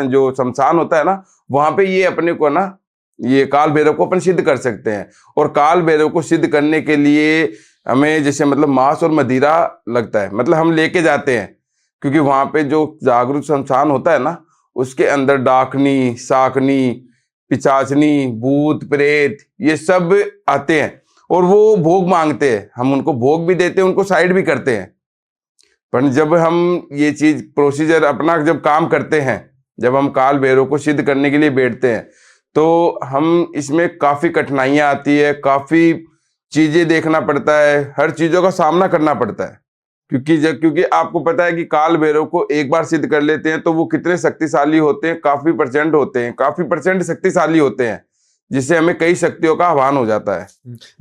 जो शमशान होता है ना, वहां पे ये अपने को ना ये काल भैरव को अपन सिद्ध कर सकते हैं। और काल भैरव को सिद्ध करने के लिए हमें जैसे मतलब मांस और मदिरा लगता है, मतलब हम लेके जाते हैं, क्योंकि वहां पे जो जागृत शमशान होता है ना, उसके अंदर डाकनी, साकनी, पिचाचनी, भूत प्रेत ये सब आते हैं और वो भोग मांगते हैं। हम उनको भोग भी देते हैं, उनको साइड भी करते हैं। पर जब हम ये चीज प्रोसीजर अपना जब काम करते हैं, जब हम काल भैरव को सिद्ध करने के लिए बैठते हैं, तो हम इसमें काफी कठिनाइयां आती है, काफी चीजें देखना पड़ता है, हर चीजों का सामना करना पड़ता है। क्योंकि आपको पता है कि काल भैरव को एक बार सिद्ध कर लेते हैं तो वो कितने शक्तिशाली होते हैं, काफी परसेंट शक्तिशाली होते हैं, जिससे हमें कई शक्तियों का आह्वान हो जाता है।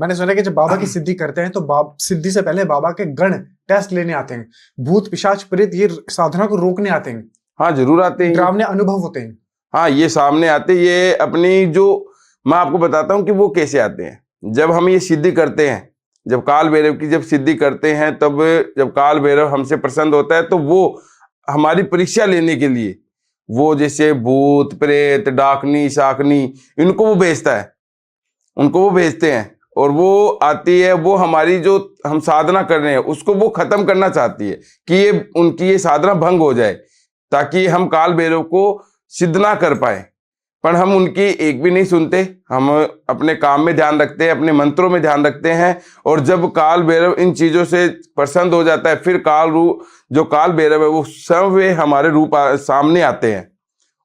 मैंने सुना कि जब बाबा की सिद्धि करते हैं तो सिद्धि से पहले बाबा के गण टेस्ट लेने आते हैं, भूत पिशाच प्रेत ये साधना को रोकने आते हैं। हाँ जरूर आते हैं, डरावने अनुभव होते हैं। हाँ ये सामने आते, ये अपनी जो मैं आपको बताता हूँ कि वो कैसे आते हैं। जब हम ये सिद्धि करते हैं, जब काल भैरव की जब सिद्धि करते हैं, तब जब काल भैरव हमसे प्रसन्न होता है तो वो हमारी परीक्षा लेने के लिए, वो जैसे भूत प्रेत डाकनी शाकनी इनको वो भेजता है, उनको वो भेजते हैं और वो आती है, वो हमारी जो हम साधना कर रहे हैं उसको वो खत्म करना चाहती है कि ये उनकी ये साधना भंग हो जाए, ताकि हम काल भैरव को सिद्ध ना कर पाए। पर हम उनकी एक भी नहीं सुनते, हम अपने काम में ध्यान रखते हैं, अपने मंत्रों में ध्यान रखते हैं। और जब काल भैरव इन चीजों से प्रसन्न हो जाता है, फिर जो काल भैरव है वो स्वयं वे हमारे रूप सामने आते हैं।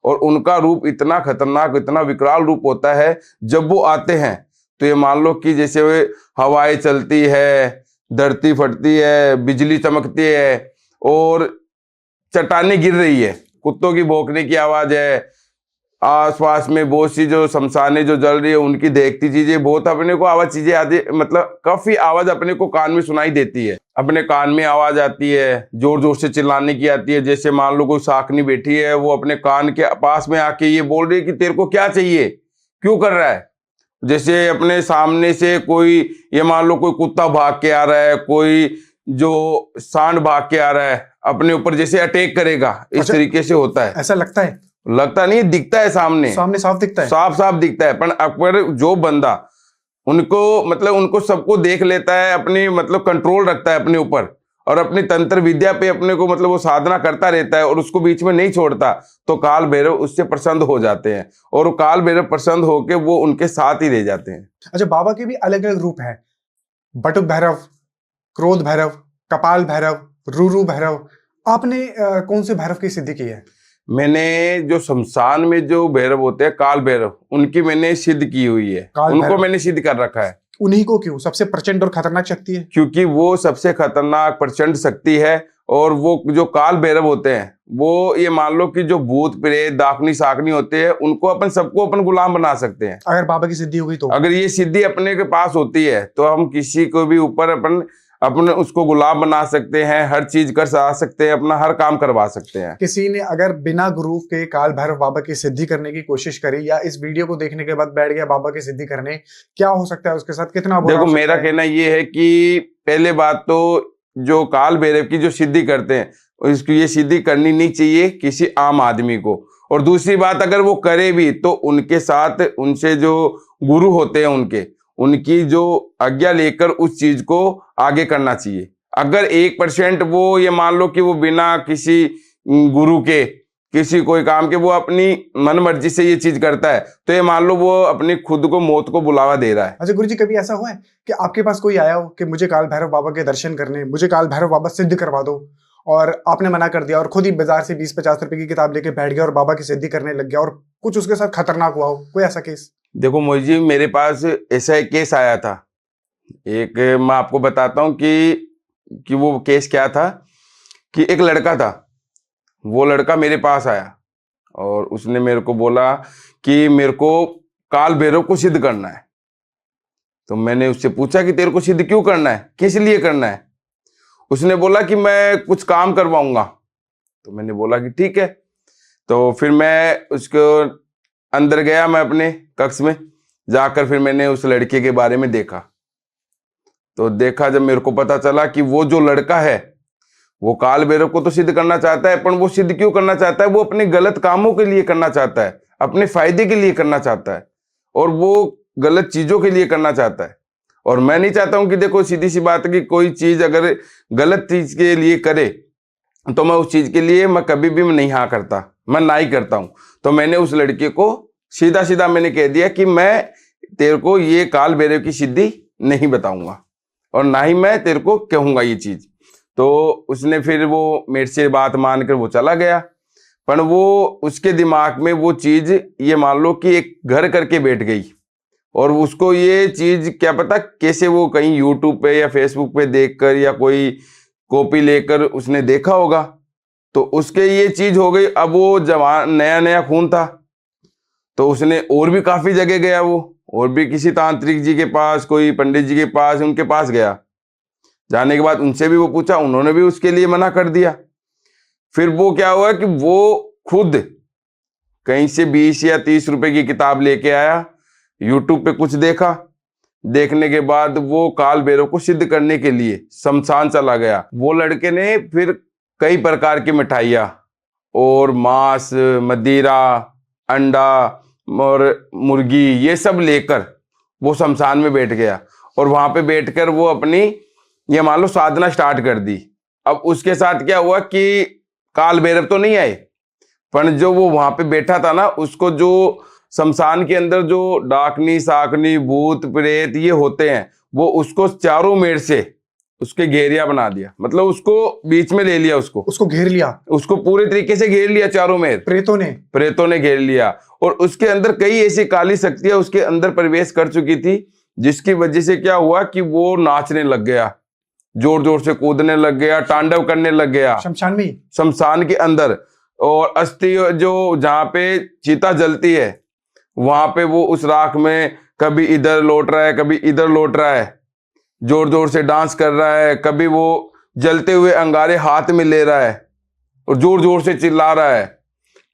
और उनका रूप इतना खतरनाक, इतना विकराल रूप होता है। जब वो आते हैं तो ये मान लो कि जैसे वे हवाएं चलती है, धरती फटती है, बिजली चमकती है और चट्टानें गिर रही है, कुत्तों की भौंकने की आवाज है, आसपास में बहुत सी जो शमशानें जो जल रही है उनकी देखती चीजें, बहुत अपने को आवाज चीजें आती, मतलब काफी आवाज अपने को कान में सुनाई देती है। अपने कान में आवाज आती है, जोर जोर से चिल्लाने की आती है। जैसे मान लो कोई शाकनी बैठी है, वो अपने कान के पास में आके ये बोल रही है कि तेरे को क्या चाहिए, क्यों कर रहा है। जैसे अपने सामने से कोई, ये मान लो कोई कुत्ता भाग के आ रहा है, कोई जो सांड भाग के आ रहा है, अपने ऊपर जैसे अटैक करेगा, इस तरीके से होता है। ऐसा लगता है? लगता नहीं, दिखता है सामने साफ दिखता है, साफ दिखता है। पर अकबर जो बंदा उनको सबको देख लेता है, अपनी कंट्रोल रखता है अपने ऊपर और अपनी तंत्र विद्या पे अपने को वो साधना करता रहता है और उसको बीच में नहीं छोड़ता, तो काल भैरव उससे प्रसन्न हो जाते हैं और काल भैरव प्रसन्न होके वो उनके साथ ही रह जाते हैं। अच्छा, बाबा के भी अलग अलग रूप है, बटुक भैरव, क्रोध भैरव, कपाल भैरव, रूरू भैरव। आपने कौन से भैरव की सिद्धि की है? मैंने जो शमशान में जो भैरव होते हैं काल भैरव, उनकी मैंने सिद्ध की हुई है, उनको मैंने सिद्ध कर रखा है। उन्हीं को क्यों? सबसे प्रचंड और खतरनाक शक्ति है, क्योंकि वो सबसे खतरनाक प्रचंड शक्ति है। और वो जो काल भैरव होते हैं, वो ये मान लो कि जो भूत प्रेत डाकनी शाकनी होते हैं, उनको सबको अपन गुलाम बना सकते हैं। अगर बाबा की सिद्धि होगी तो, अगर ये सिद्धि अपने के पास होती है तो हम किसी को भी ऊपर अपने उसको गुलाम बना सकते हैं, हर चीज कर सकते हैं, अपना हर काम करवा सकते हैं। किसी ने अगर बिना गुरु के काल भैरव बाबा की सिद्धि करने की कोशिश करी या इस वीडियो को देखने के बाद बैठ गया बाबा की सिद्धि करने, क्या हो सकता है उसके साथ? कितना बुरा? देखो मेरा कहना ये है कि पहले बात तो जो काल भैरव की जो सिद्धि करते हैं, उसकी ये सिद्धि करनी नहीं चाहिए किसी आम आदमी को। और दूसरी बात, अगर वो करे भी तो उनके साथ उनसे जो गुरु होते हैं उनकी जो आज्ञा लेकर उस चीज को आगे करना चाहिए। अगर 1% वो ये मान लो कि वो बिना किसी गुरु के किसी कोई काम के वो अपनी मन मर्जी से ये चीज करता है, तो ये मान लो वो अपनी खुद को मौत को बुलावा दे रहा है। अच्छा गुरुजी, कभी ऐसा हुआ है कि आपके पास कोई आया हो कि मुझे काल भैरव बाबा के दर्शन करने, मुझे काल भैरव बाबा सिद्ध करवा दो, और आपने मना कर दिया और खुद ही बाजार से 20-50 रुपए की किताब लेके बैठ गया और बाबा की सिद्धि करने लग गया, और कुछ उसके साथ खतरनाक हुआ हो? कोई ऐसा केस? देखो मोहित जी, मेरे पास ऐसा एक केस आया था। एक मैं आपको बताता हूँ कि वो केस क्या था। कि एक लड़का था, वो लड़का मेरे पास आया और उसने मेरे को बोला कि मेरे को काल भैरव को सिद्ध करना है। तो मैंने उससे पूछा कि तेरे को सिद्ध क्यों करना है, किस लिए करना है? उसने बोला कि मैं कुछ काम करवाऊंगा। तो मैंने बोला कि ठीक है। तो फिर मैं उसको अंदर गया, मैं अपने कक्ष में जाकर फिर मैंने उस लड़के के बारे में देखा। तो देखा, जब मेरे को पता चला कि वो जो लड़का है वो काल भैरव को तो सिद्ध करना चाहता है, पर वो सिद्ध क्यों करना चाहता है? वो अपने गलत कामों के लिए करना चाहता है, अपने फायदे के लिए करना चाहता है और वो गलत चीजों के लिए करना चाहता है। और मैं नहीं चाहता हूं कि देखो सीधी सी बात है कि कोई चीज अगर गलत चीज के लिए करे तो मैं उस चीज के लिए मैं कभी भी नहीं हाँ करता, मैं ना ही करता हूं। तो मैंने उस लड़के को सीधा सीधा मैंने कह दिया कि मैं तेरे को ये काल भैरव की सिद्धि नहीं बताऊंगा और ना ही मैं तेरे को कहूंगा ये चीज। तो उसने फिर वो मेरे से बात मानकर वो चला गया, पर वो उसके दिमाग में वो चीज ये मान लो कि एक घर करके बैठ गई और उसको ये चीज क्या पता कैसे वो कहीं यूट्यूब पे या फेसबुक पे देखकर या कोई कॉपी लेकर उसने देखा होगा, तो उसके ये चीज हो गई। अब वो जवान नया नया खून था, तो उसने और भी काफी जगह गया, वो और भी किसी तांत्रिक जी के पास, कोई पंडित जी के पास, उनके पास गया। जाने के बाद उनसे भी वो पूछा, उन्होंने भी उसके लिए मना कर दिया। फिर वो क्या हुआ कि वो खुद कहीं से 20 या 30 रुपए की किताब लेके आया, यूट्यूब पे कुछ देखा, देखने के बाद वो काल भैरव को सिद्ध करने के लिए शमशान चला गया। वो लड़के ने फिर कई प्रकार की मिठाइयाँ और मांस, मदिरा, अंडा और मुर्गी, ये सब लेकर वो शमशान में बैठ गया और वहां पे बैठकर वो अपनी, ये मान लो, साधना स्टार्ट कर दी। अब उसके साथ क्या हुआ कि काल भैरव तो नहीं आए, पर जो वो वहां पे बैठा था ना, उसको जो शमशान के अंदर जो डाकनी साकनी भूत प्रेत ये होते हैं, वो उसको चारों मेर से उसके घेरिया बना दिया, मतलब उसको बीच में ले लिया, उसको घेर लिया, उसको पूरे तरीके से घेर लिया चारों मेर। प्रेतों ने घेर लिया और उसके अंदर कई ऐसी काली शक्तियां उसके अंदर प्रवेश कर चुकी थी, जिसकी वजह से क्या हुआ कि वो नाचने लग गया, जोर जोर से कूदने लग गया, तांडव करने लग गया शमशान के अंदर। और अस्थि जो जहाँ पे चिता जलती है, वहां पे वो उस राख में कभी इधर लौट रहा है, कभी इधर लौट रहा है, जोर जोर से डांस कर रहा है, कभी वो जलते हुए अंगारे हाथ में ले रहा है और जोर जोर से चिल्ला रहा है,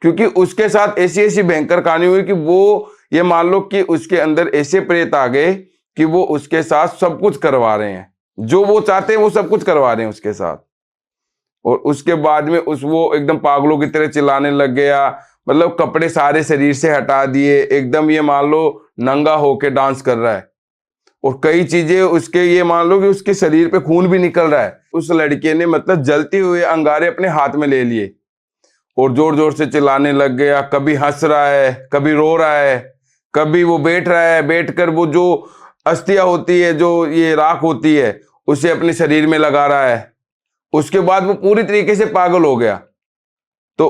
क्योंकि उसके साथ ऐसी ऐसी भयंकर कहानी हुई कि वो, ये मान लो कि उसके अंदर ऐसे प्रेत आ गए कि वो उसके साथ सब कुछ करवा रहे हैं, जो वो चाहते हैं वो सब कुछ करवा रहे हैं उसके साथ। और उसके बाद में वो एकदम पागलों की तरह चिल्लाने लग गया, मतलब कपड़े सारे शरीर से हटा दिए, एकदम ये मान लो नंगा होके डांस कर रहा है और कई चीजें उसके, ये मान लो कि उसके शरीर पे खून भी निकल रहा है। उस लड़के ने मतलब जलते हुए अंगारे अपने हाथ में ले लिए और जोर जोर से चिल्लाने लग गया, कभी हंस रहा है, कभी रो रहा है, कभी वो बैठ रहा है, बैठकर वो जो अस्थियां होती है, जो ये राख होती है, उसे अपने शरीर में लगा रहा है। उसके बाद वो पूरी तरीके से पागल हो गया। तो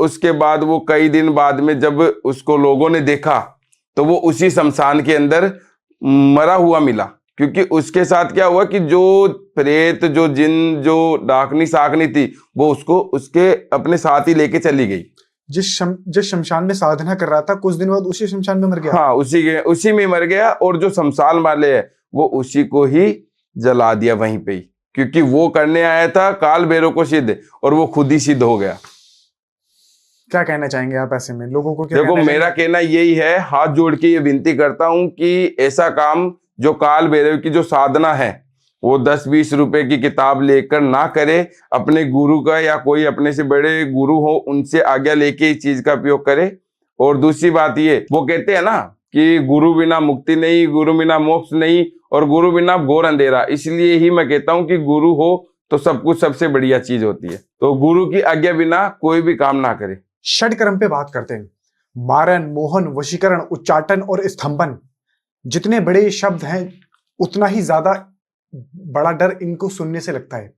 उसके बाद वो कई दिन बाद में जब उसको लोगों ने देखा, तो वो उसी शमशान के अंदर मरा हुआ मिला, क्योंकि उसके साथ क्या हुआ कि जो प्रेत, जो जिन, जो डाकनी साकनी थी, वो उसको उसके अपने साथ ही लेके चली गई। जिस शमशान में साधना कर रहा था, कुछ दिन बाद उसी शमशान में मर गया। हाँ, उसी में मर गया। और जो शमशान वाले है, वो उसी को ही जला दिया वहीं पे ही, क्योंकि वो करने आया था काल भैरव को सिद्ध, और वो खुद ही सिद्ध हो गया। क्या कहना चाहेंगे आप ऐसे में लोगों को? देखो, मेरा कहना यही है, हाथ जोड़ के ये विनती करता हूं कि ऐसा काम जो काल भैरव की जो साधना है, वो 10-20 रुपए की किताब लेकर ना करे। अपने गुरु का या कोई अपने से बड़े गुरु हो, उनसे आज्ञा लेके इस चीज का उपयोग करे। और दूसरी बात ये, वो कहते हैं ना कि गुरु बिना मुक्ति नहीं, गुरु बिना मोक्ष नहीं, और गुरु बिना घोर अंधेरा। इसलिए ही मैं कहता हूं कि गुरु हो तो सब कुछ सबसे बढ़िया चीज होती है। तो गुरु की आज्ञा बिना कोई भी काम ना करे। षटकर्म पे बात करते हैं। मारण, मोहन, वशीकरण, उच्चाटन और स्तंभन, जितने बड़े शब्द हैं उतना ही ज्यादा बड़ा डर इनको सुनने से लगता है।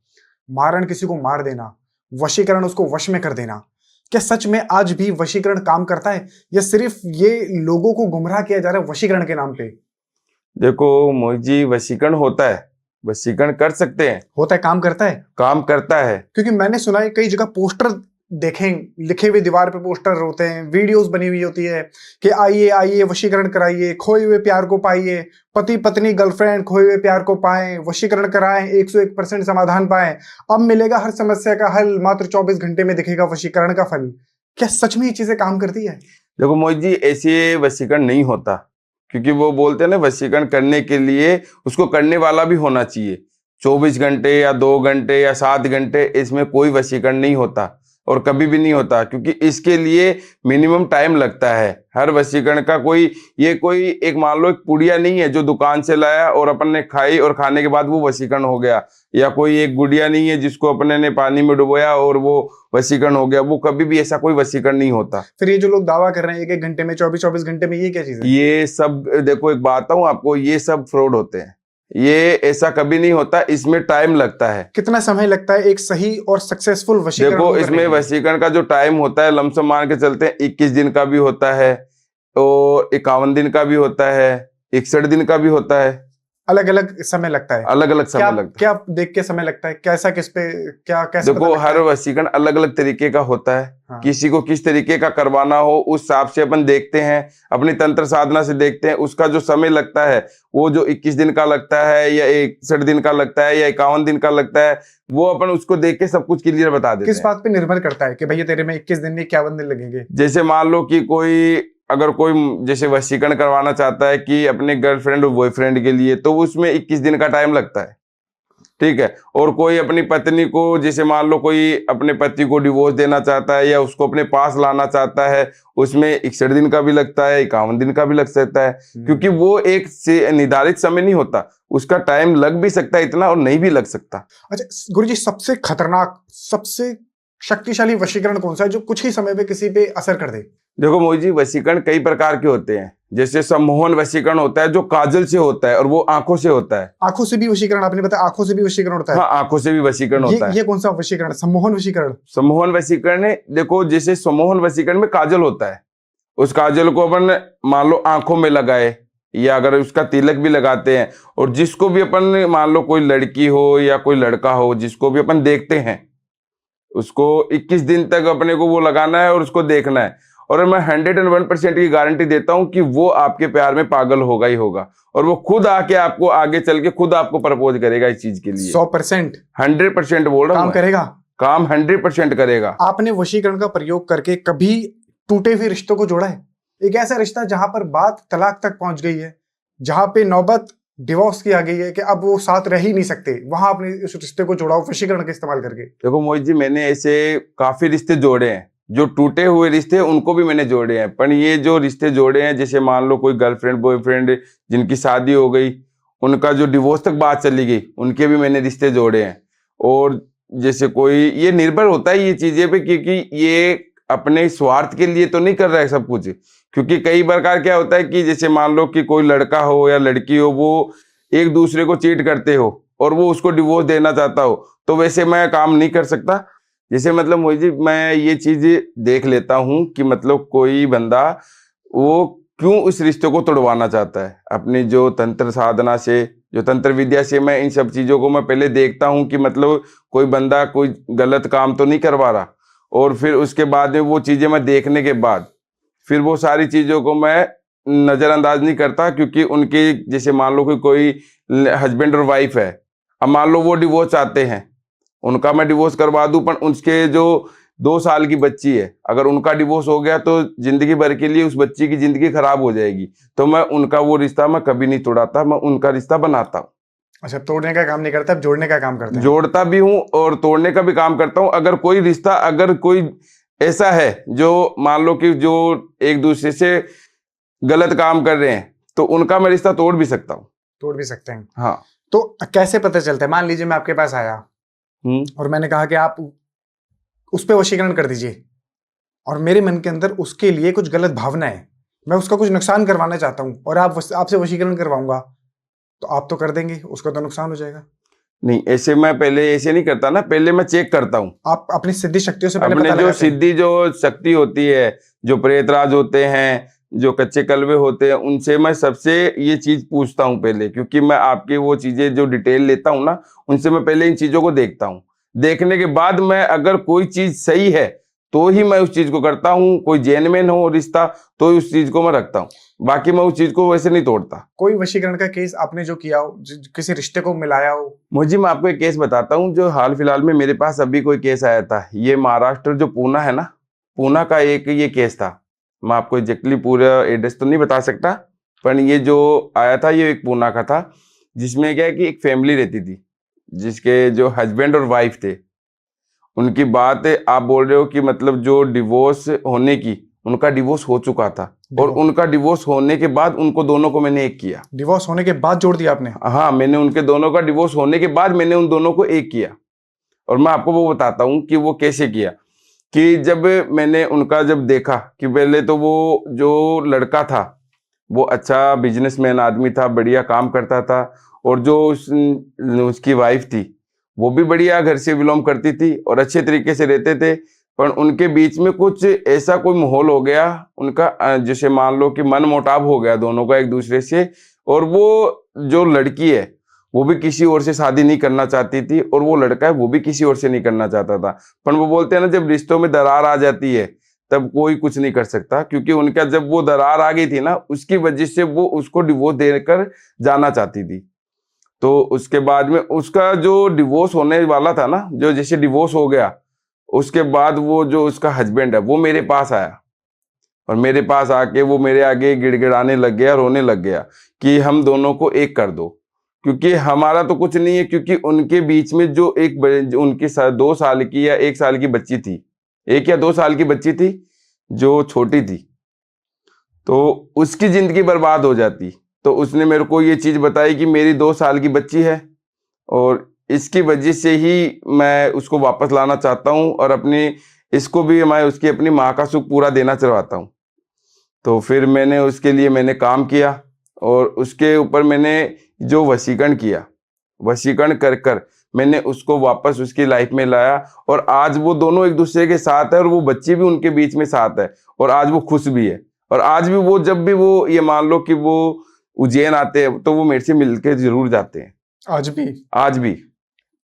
मारण, किसी को मार देना, वशीकरण, उसको वश में कर देना। क्या सच में आज भी वशीकरण काम करता है, या सिर्फ ये लोगों को गुमराह किया जा रहा है वशीकरण के नाम पे? देखो मोहित जी, वशीकरण होता है, वशीकरण कर सकते हैं। होता है, काम करता है? काम करता है, क्योंकि मैंने सुना है कई जगह पोस्टर देखें, लिखे हुए दीवार पे पोस्टर होते हैं, वीडियोस बनी हुई होती है कि आइए आइए वशीकरण कराइए, खोए हुए प्यार को पाइए, पति पत्नी गर्लफ्रेंड खोए हुए प्यार को पाएं, वशीकरण कराएं, 101% समाधान पाएं, अब मिलेगा हर समस्या का हल, मात्र 24 घंटे में दिखेगा वशीकरण का फल। क्या सच में ये चीजें काम करती है? देखो मोहित जी, ऐसे वशीकरण नहीं होता, क्योंकि वो बोलते हैं ना, वशीकरण करने के लिए उसको करने वाला भी होना चाहिए। 24 घंटे या 2 घंटे या 7 घंटे, इसमें कोई वशीकरण नहीं होता और कभी भी नहीं होता, क्योंकि इसके लिए मिनिमम टाइम लगता है। हर वशीकरण का कोई एक मान लो एक पुड़िया नहीं है जो दुकान से लाया और अपन ने खाई और खाने के बाद वो वशीकरण हो गया, या कोई एक गुड़िया नहीं है जिसको अपने ने पानी में डुबोया और वो वशीकरण हो गया। वो कभी भी ऐसा कोई वशीकरण नहीं होता। फिर ये जो लोग दावा कर रहे हैं 1-1 घंटे में, 24-24 घंटे में, ये क्या चीज है? ये सब, देखो एक बात बताऊं आपको, ये सब फ्रॉड होते हैं। ये ऐसा कभी नहीं होता, इसमें टाइम लगता है। कितना समय लगता है एक सही और सक्सेसफुल वशीकरण? देखो, इसमें वशीकरण का जो टाइम होता है, लमसम मान के चलते हैं 21 दिन का भी होता है और 51 दिन का भी होता है, 61 दिन का भी होता है। अलग अलग समय लगता है? अलग अलग समय क्या लगता है। क्या देख के समय लगता है? कैसा किस पे क्या कैसे पता देखो लगता हर है? वशीकरण अलग अलग तरीके का होता है। हाँ। किसी को किस तरीके का करवाना हो उस हिसाब से अपन देखते हैं, अपनी तंत्र साधना से देखते हैं। उसका जो समय लगता है वो जो 21 दिन का लगता है या 61 दिन का लगता है या 51 दिन का लगता है, वो अपन उसको देख के सब कुछ क्लियर बता देते किस हैं। बात पे निर्भर करता है कि भैया तेरे में 21 दिन नहीं 51 दिन लगेंगे? जैसे मान लो कि अगर कोई जैसे वशीकरण करवाना चाहता है कि अपने गर्लफ्रेंड और बॉयफ्रेंड के लिए, तो उसमें 21 दिन का टाइम लगता है, ठीक है। और कोई अपनी पत्नी को, जैसे मान लो कोई अपने पति को डिवोर्स देना चाहता है या उसको अपने पास लाना चाहता है, उसमें 61 दिन का भी लगता है, 51 दिन का भी लग सकता है। क्योंकि वो एक से निर्धारित समय नहीं होता, उसका टाइम लग भी सकता है इतना और नहीं भी लग सकता। अच्छा गुरुजी, सबसे खतरनाक, सबसे शक्तिशाली वशीकरण कौन सा है जो कुछ ही समय पे किसी पे असर कर दे? देखो मोहित जी, वशीकरण कई प्रकार के होते हैं। जैसे सम्मोहन वशीकरण होता है जो काजल से होता है और वो आंखों से होता है। आंखों से भी वशीकरण, आपने बताया आंखों से भी वशीकरण होता है? हाँ, आंखों से भी वशीकरण होता है। ये कौन सा वशीकरण? सम्मोहन वशीकरण? सम्मोहन वशीकरण है, देखो जैसे सम्मोहन वशीकरण में काजल होता है, उस काजल को अपन मान लो आंखों में लगाए या अगर उसका तिलक भी लगाते हैं, और जिसको भी अपन मान लो कोई लड़की हो या कोई लड़का हो जिसको भी अपन देखते हैं, उसको 21 दिन तक अपने को वो लगाना है और उसको देखना है। और मैं 101% की गारंटी देता हूं कि वो आपके प्यार में पागल होगा ही होगा, और वो खुद आके आपको आगे चल के खुद आपको प्रपोज करेगा इस चीज के लिए। 100% 100% बोल रहा हूं काम मैं। करेगा? काम 100% करेगा। आपने वशीकरण का प्रयोग करके कभी टूटे हुए रिश्तों को जोड़ा है? एक ऐसा रिश्ता जहां पर बात तलाक तक पहुंच गई है, जहां पे नौबत डिवोर्स की आ गई है कि अब वो साथ रह ही नहीं सकते, वहां आपने उस रिश्ते को जोड़ा हो वशीकरण का इस्तेमाल करके? देखो मोहित जी, मैंने ऐसे काफी रिश्ते जोड़े हैं। जो टूटे हुए रिश्ते हैं उनको भी मैंने जोड़े हैं, पर ये जो रिश्ते जोड़े हैं, जैसे मान लो कोई गर्लफ्रेंड बॉयफ्रेंड जिनकी शादी हो गई, उनका जो डिवोर्स तक बात चली गई, उनके भी मैंने रिश्ते जोड़े हैं। और जैसे कोई, ये निर्भर होता है ये चीजें पे, क्योंकि ये अपने स्वार्थ के लिए तो नहीं कर रहा है सब कुछ। क्योंकि कई प्रकार क्या होता है कि जैसे मान लो कि कोई लड़का हो या लड़की हो, वो एक दूसरे को चीट करते हो और वो उसको डिवोर्स देना चाहता हो, तो वैसे मैं काम नहीं कर सकता। जैसे मतलब मोहित जी, मैं ये चीज देख लेता हूँ कि मतलब कोई बंदा वो क्यों उस रिश्ते को तोड़वाना चाहता है। अपनी जो तंत्र साधना से, जो तंत्र विद्या से, मैं इन सब चीजों को मैं पहले देखता हूँ कि मतलब कोई बंदा कोई गलत काम तो नहीं करवा रहा, और फिर उसके बाद में वो चीजें मैं देखने के बाद फिर वो सारी चीजों को मैं नजरअंदाज नहीं करता। क्योंकि उनके जैसे मान लो कि कोई हस्बैंड और वाइफ है, अब मान लो वो डिवोर्स चाहते हैं, उनका मैं डिवोर्स करवा दूं, पर उसके जो 2 साल की बच्ची है, अगर उनका डिवोर्स हो गया तो जिंदगी भर के लिए उस बच्ची की जिंदगी खराब हो जाएगी। तो मैं उनका वो रिश्ता मैं कभी नहीं तोड़ाता, मैं उनका रिश्ता बनाता हूँ। अच्छा, तोड़ने का काम नहीं करता, अब जोड़ने का काम करते हैं? जोड़ता भी हूँ और तोड़ने का भी काम करता हूँ। अगर कोई रिश्ता, अगर कोई ऐसा है जो मान लो कि जो एक दूसरे से गलत काम कर रहे हैं, तो उनका मैं रिश्ता तोड़ भी सकता हूँ। तोड़ भी सकते हैं? हाँ। तो कैसे पता चलता है? मान लीजिए मैं आपके पास आया और मैंने कहा कि आप उस पे वशीकरण कर दीजिए, और मेरे मन के अंदर उसके लिए कुछ गलत भावना है, मैं उसका कुछ नुकसान करवाना चाहता हूँ और आपसे वशीकरण करवाऊंगा, तो आप तो कर देंगे, उसका तो नुकसान हो जाएगा। नहीं, ऐसे मैं पहले ऐसे नहीं करता ना, पहले मैं चेक करता हूँ। आप अपनी सिद्धि शक्तियों से पहले अपने पता जो लगाते हैं? सिद्धि जो शक्ति होती है, जो प्रेतराज होते हैं, जो कच्चे कलवे होते हैं, उनसे मैं सबसे ये चीज पूछता हूँ पहले। क्योंकि मैं आपके वो चीजें जो डिटेल लेता हूँ ना, उनसे मैं पहले इन चीजों को देखता हूँ। देखने के बाद मैं अगर कोई चीज सही है तो ही मैं उस चीज को करता हूँ। कोई जेन्युइन हो रिश्ता तो ही उस चीज को मैं रखता हूँ, बाकी मैं उस चीज को वैसे नहीं तोड़ता। कोई वशीकरण का केस आपने जो किया हो, किसी रिश्ते को मिलाया हो? मुझे, मैं आपको एक केस बताता हूँ जो हाल फिलहाल में मेरे पास अभी कोई केस आया था। ये महाराष्ट्र जो पूना है ना, पूना का एक ये केस था। मैं आपको एग्जैक्टली पूरा एड्रेस तो नहीं बता सकता, पर ये जो आया था ये एक पूना का था, जिसमें क्या है कि एक फैमिली रहती थी, जिसके जो हस्बैंड और वाइफ थे, उनकी बात आप बोल रहे हो कि मतलब जो डिवोर्स होने की, उनका डिवोर्स हो चुका था, और उनका डिवोर्स होने के बाद उनको दोनों को मैंने एक किया। डिवोर्स होने के बाद जोड़ दिया आपने? हाँ, मैंने उनके दोनों का डिवोर्स होने के बाद मैंने उन दोनों को एक किया। और मैं आपको वो बताता हूँ कि वो कैसे किया। कि जब मैंने उनका जब देखा कि पहले तो वो जो लड़का था वो अच्छा बिजनेसमैन आदमी था, बढ़िया काम करता था, और जो उसकी वाइफ थी वो भी बढ़िया घर से बिलोंग करती थी और अच्छे तरीके से रहते थे। पर उनके बीच में कुछ ऐसा कोई माहौल हो गया, उनका जैसे मान लो कि मन मुटाव हो गया दोनों का एक दूसरे से, और वो जो लड़की है वो भी किसी और से शादी नहीं करना चाहती थी, और वो लड़का है वो भी किसी और से नहीं करना चाहता था। पर वो बोलते हैं ना, जब रिश्तों में दरार आ जाती है तब कोई कुछ नहीं कर सकता, क्योंकि उनका जब वो दरार आ गई थी ना, उसकी वजह से वो उसको डिवोर्स देकर जाना चाहती थी। तो उसके बाद में उसका जो डिवोर्स होने वाला था ना, जो जैसे डिवोर्स हो गया, उसके बाद वो जो उसका हस्बैंड है वो मेरे पास आया, और मेरे पास आके वो मेरे आगे गिड़गिड़ाने लग गया, रोने लग गया कि हम दोनों को एक कर दो, क्योंकि हमारा तो कुछ नहीं है, क्योंकि उनके बीच में जो जो उनकी 2 साल की या 1 साल की बच्ची थी, 1 या 2 साल की बच्ची थी जो छोटी थी, तो उसकी जिंदगी बर्बाद हो जाती। तो उसने मेरे को ये चीज बताई कि मेरी 2 साल की बच्ची है, और इसकी वजह से ही मैं उसको वापस लाना चाहता हूँ, और इसको भी मैं उसकी अपनी माँ का सुख पूरा देना चाहता हूँ। तो फिर मैंने उसके लिए मैंने काम किया, और उसके ऊपर मैंने जो वशीकरण किया, वशीकरण कर कर मैंने उसको वापस उसकी लाइफ में लाया, और आज वो दोनों एक दूसरे के साथ है, और वो बच्ची भी उनके बीच में साथ है, और आज वो खुश भी है। और आज भी वो जब भी वो ये मान लो कि वो उज्जैन आते हैं तो वो मेरे से मिलके जरूर जाते हैं। आज भी? आज भी।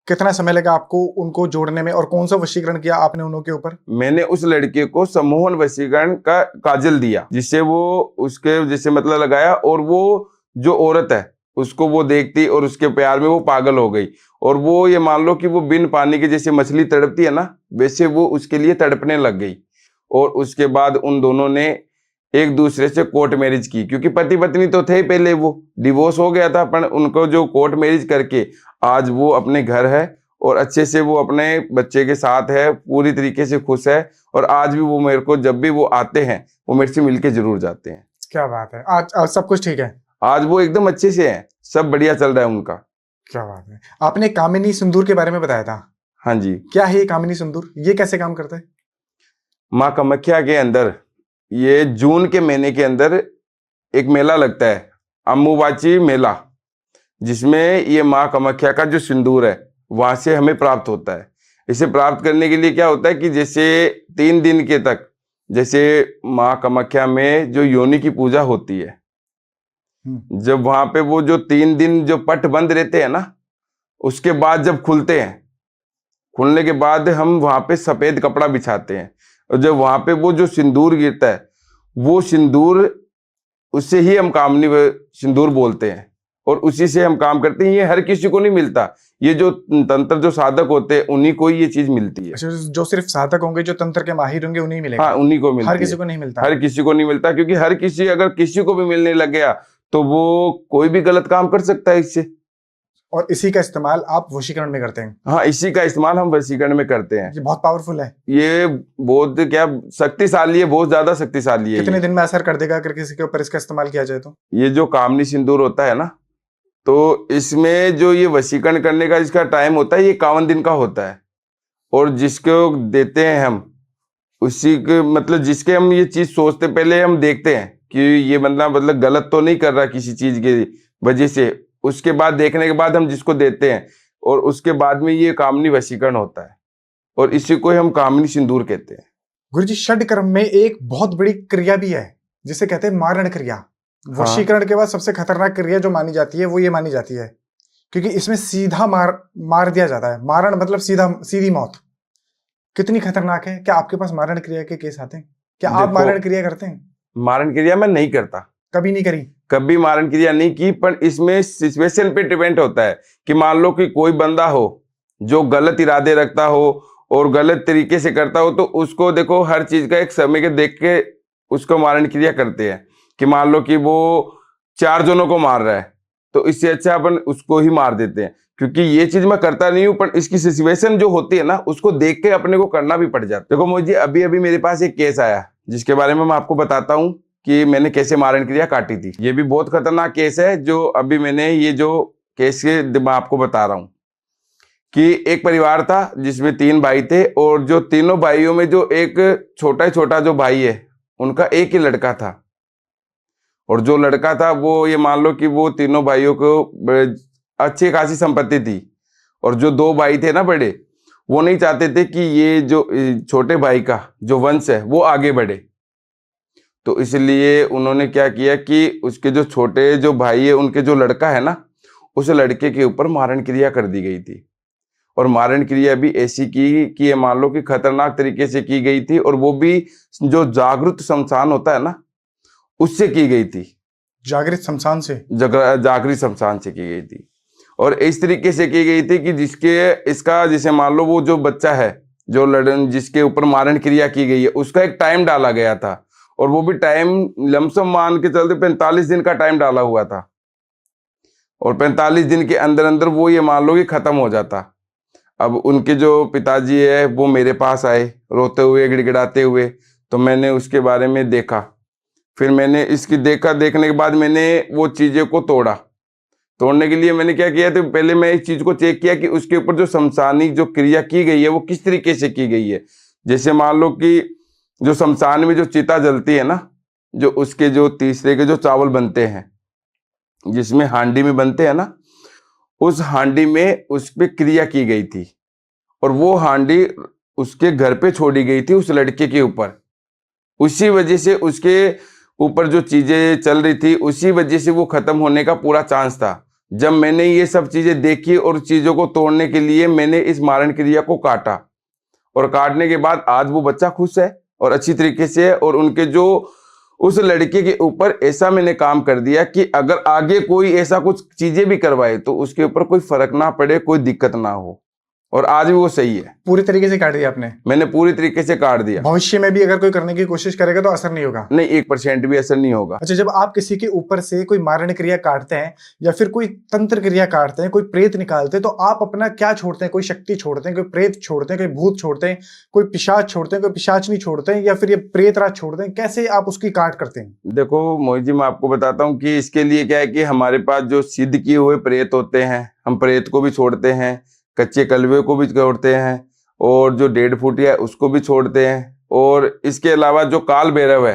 कितना समय लगा आपको उनको जोड़ने में, और कौन सा वशीकरण किया आपने उन्हों के ऊपर? मैंने उस लड़के को सम्मोहन वशीकरण का काजल दिया, जिससे वो उसके जैसे मतलब लगाया, और वो जो औरत है उसको वो देखती और उसके प्यार में वो पागल हो गई, और वो ये मान लो कि वो बिन पानी के जैसे मछली तड़पती है ना, वैसे वो उसके लिए तड़पने लग गई। और उसके बाद उन दोनों ने एक दूसरे से कोर्ट मैरिज की, क्योंकि पति पत्नी तो थे पहले, वो डिवोर्स हो गया था, पर उनको जो कोर्ट मैरिज करके आज वो अपने घर है, और अच्छे से वो अपने बच्चे के साथ है, पूरी तरीके से खुश है। और आज भी वो मेरे को जब भी वो आते हैं वो मेरे से मिलके जरूर जाते हैं। क्या बात है! आज सब कुछ ठीक है? आज वो एकदम अच्छे से हैं, सब बढ़िया चल रहा है उनका। क्या बात है! आपने कामिनी सिंदूर के बारे में बताया था। हाँ जी। क्या है ये कामिनी सिंदूर? ये कैसे काम करता है? माँ कामाख्या के अंदर ये जून के महीने के अंदर एक मेला लगता है, अम्बुबाची मेला, जिसमें ये माँ कामाख्या का जो सिंदूर है वहां से हमें प्राप्त होता है। इसे प्राप्त करने के लिए क्या होता है कि जैसे 3 दिन के तक, जैसे माँ कामाख्या में जो योनि की पूजा होती है, जब वहां पे वो जो 3 दिन जो पट बंद रहते हैं ना, उसके बाद जब खुलते हैं, खुलने के बाद हम वहां पे सफेद कपड़ा बिछाते हैं, और जब वहां पे वो जो सिंदूर गिरता है, वो सिंदूर, उससे ही हम कामनी सिंदूर बोलते हैं, और उसी से हम काम करते हैं। ये हर किसी को नहीं मिलता, ये जो तंत्र जो साधक होते हैं उन्हीं को ये चीज मिलती है। अच्छा, जो सिर्फ साधक होंगे, जो तंत्र के माहिर होंगे, उन्हीं मिलेगा? हाँ, उन्हीं को मिलती है। हर किसी को नहीं मिलता? हर किसी को नहीं मिलता, क्योंकि हर किसी, अगर किसी को भी मिलने लग गया तो वो कोई भी गलत काम कर सकता है इससे। और इसी का इस्तेमाल आप वशीकरण में करते हैं? हाँ, इसी का इस्तेमाल हम वशीकरण में करते हैं। ये बहुत पावरफुल है। ये बहुत क्या शक्तिशाली है, बहुत ज्यादा शक्तिशाली है। कितने दिन में असर कर देगा अगर किसी के ऊपर इसका इस्तेमाल किया जाए तो? ये जो कामनी सिंदूर होता है ना, तो इसमें जो ये वशीकरण करने का इसका टाइम होता है, ये 51 दिन का होता है। और जिसको देते हैं हम, उसी के मतलब जिसके हम ये चीज सोचते, पहले हम देखते हैं कि ये बंदा मतलब गलत तो नहीं कर रहा किसी चीज की वजह से, उसके बाद देखने के बाद हम जिसको देते हैं, और उसके बाद में ये कामनी वशीकरण होता है, और इसी को हम कामनी सिंदूर कहते हैं। गुरुजी, षड्कर्म में एक बहुत बड़ी क्रिया भी है जिसे कहते हैं मारण क्रिया। वशीकरण के बाद सबसे खतरनाक क्रिया जो मानी जाती है वो ये मानी जाती है, क्योंकि इसमें सीधा मार दिया जाता है। मारण मतलब सीधी मौत। कितनी खतरनाक है? क्या आपके पास मारण क्रिया के केस आते हैं? क्या आप मारण क्रिया करते हैं? मारण क्रिया मैं नहीं करता, कभी नहीं करी? कभी मारण क्रिया नहीं की, पर इसमें सिचुएशन पे डिपेंड होता है कि मान लो कि कोई बंदा हो जो गलत इरादे रखता हो और गलत तरीके से करता हो, तो उसको देखो हर चीज का एक समय के देख के उसको मारण क्रिया करते हैं। कि मान लो कि वो 4 जनों को मार रहा है, तो इससे अच्छा अपन उसको ही मार देते हैं। क्योंकि ये चीज मैं करता नहीं हूं, पर इसकी सिचुएशन जो होती है ना, उसको देख के अपने को करना भी पड़ जाता है। देखो मुझे अभी अभी मेरे पास एक केस आया, जिसके बारे में मैं आपको बताता हूँ कि मैंने कैसे मारण क्रिया काटी थी। ये भी बहुत खतरनाक केस है, जो अभी मैंने ये जो केस के मैं आपको बता रहा हूँ कि एक परिवार था जिसमें 3 भाई थे, और जो तीनों भाइयों में जो एक छोटा जो भाई है, उनका एक ही लड़का था। और जो लड़का था वो ये मान लो कि वो तीनों भाइयों को अच्छी खासी संपत्ति थी, और जो 2 भाई थे ना बड़े, वो नहीं चाहते थे कि ये जो छोटे भाई का जो वंश है वो आगे बढ़े। तो इसलिए उन्होंने क्या किया कि उसके जो छोटे जो भाई है, उनके जो लड़का है ना, उस लड़के के ऊपर मारण क्रिया कर दी गई थी। और मारण क्रिया भी ऐसी की कि ये मान लो कि खतरनाक तरीके से की गई थी, और वो भी जो जागृत शमशान होता है ना, उससे की गई थी। जागृत शमशान से? जागृत शमशान से की गई थी। और इस तरीके से की गई थी कि इसका जैसे मान लो वो जो बच्चा है, जो लड़न जिसके ऊपर मारण क्रिया की गई है, उसका एक टाइम डाला गया था, और वो भी टाइम लमसम मान के चलते 45 दिन का टाइम डाला हुआ था। और 45 दिन के अंदर अंदर वो ये मान लो कि खत्म हो जाता। अब उनके जो पिताजी है वो मेरे पास आए रोते हुए, गिड़गिड़ाते हुए। तो मैंने उसके बारे में देखा, फिर मैंने इसकी देखने के बाद मैंने वो चीज़ें को तोड़ने के लिए मैंने क्या किया, तो पहले मैं इस चीज़ को चेक किया कि उसके ऊपर जो शमशानी जो क्रिया की गई है वो किस तरीके से की गई है। जैसे मान लो कि जो शमशान में जो चिता जलती है ना, जो उसके जो तीसरे के जो चावल बनते हैं, जिसमें हांडी में बनते हैं ना, उस हांडी में उस पे क्रिया की गई थी, और वो हांडी उसके घर पे छोड़ी गई थी उस लड़के के ऊपर। उसी वजह से उसके ऊपर जो चीजें चल रही थी, उसी वजह से वो खत्म होने का पूरा चांस था। जब मैंने ये सब चीजें देखी और चीजों को तोड़ने के लिए मैंने इस मारण क्रिया को काटा, और काटने के बाद आज वो बच्चा खुश है और अच्छी तरीके से है। और उनके जो उस लड़के के ऊपर ऐसा मैंने काम कर दिया कि अगर आगे कोई ऐसा कुछ चीजें भी करवाए तो उसके ऊपर कोई फर्क ना पड़े, कोई दिक्कत ना हो। और आज भी वो सही है। पूरी तरीके से काट दिया आपने? मैंने पूरी तरीके से काट दिया। भविष्य में भी अगर कोई करने की कोशिश करेगा तो असर नहीं होगा? नहीं, 1% भी असर नहीं होगा। अच्छा, जब आप किसी के ऊपर से कोई मारण क्रिया काटते हैं या फिर कोई तंत्र क्रिया काटते हैं, कोई प्रेत निकालते हैं, तो आप अपना क्या छोड़ते हैं? कोई शक्ति छोड़ते हैं, कोई प्रेत छोड़ते हैं, कोई भूत छोड़ते हैं, कोई पिशाच छोड़ते हैं, कोई पिशाचनी छोड़ते हैं, या फिर ये प्रेत राज छोड़ते हैं? कैसे आप उसकी काट करते हैं? देखो मोहित जी, मैं आपको बताता हूँ कि इसके लिए क्या है कि हमारे पास जो सिद्ध किए हुए प्रेत होते हैं, हम प्रेत को भी छोड़ते हैं, कच्चे कलवे को भी छोड़ते हैं, और जो 1.5 फुटिया उसको भी छोड़ते हैं। और इसके अलावा जो काल भैरव है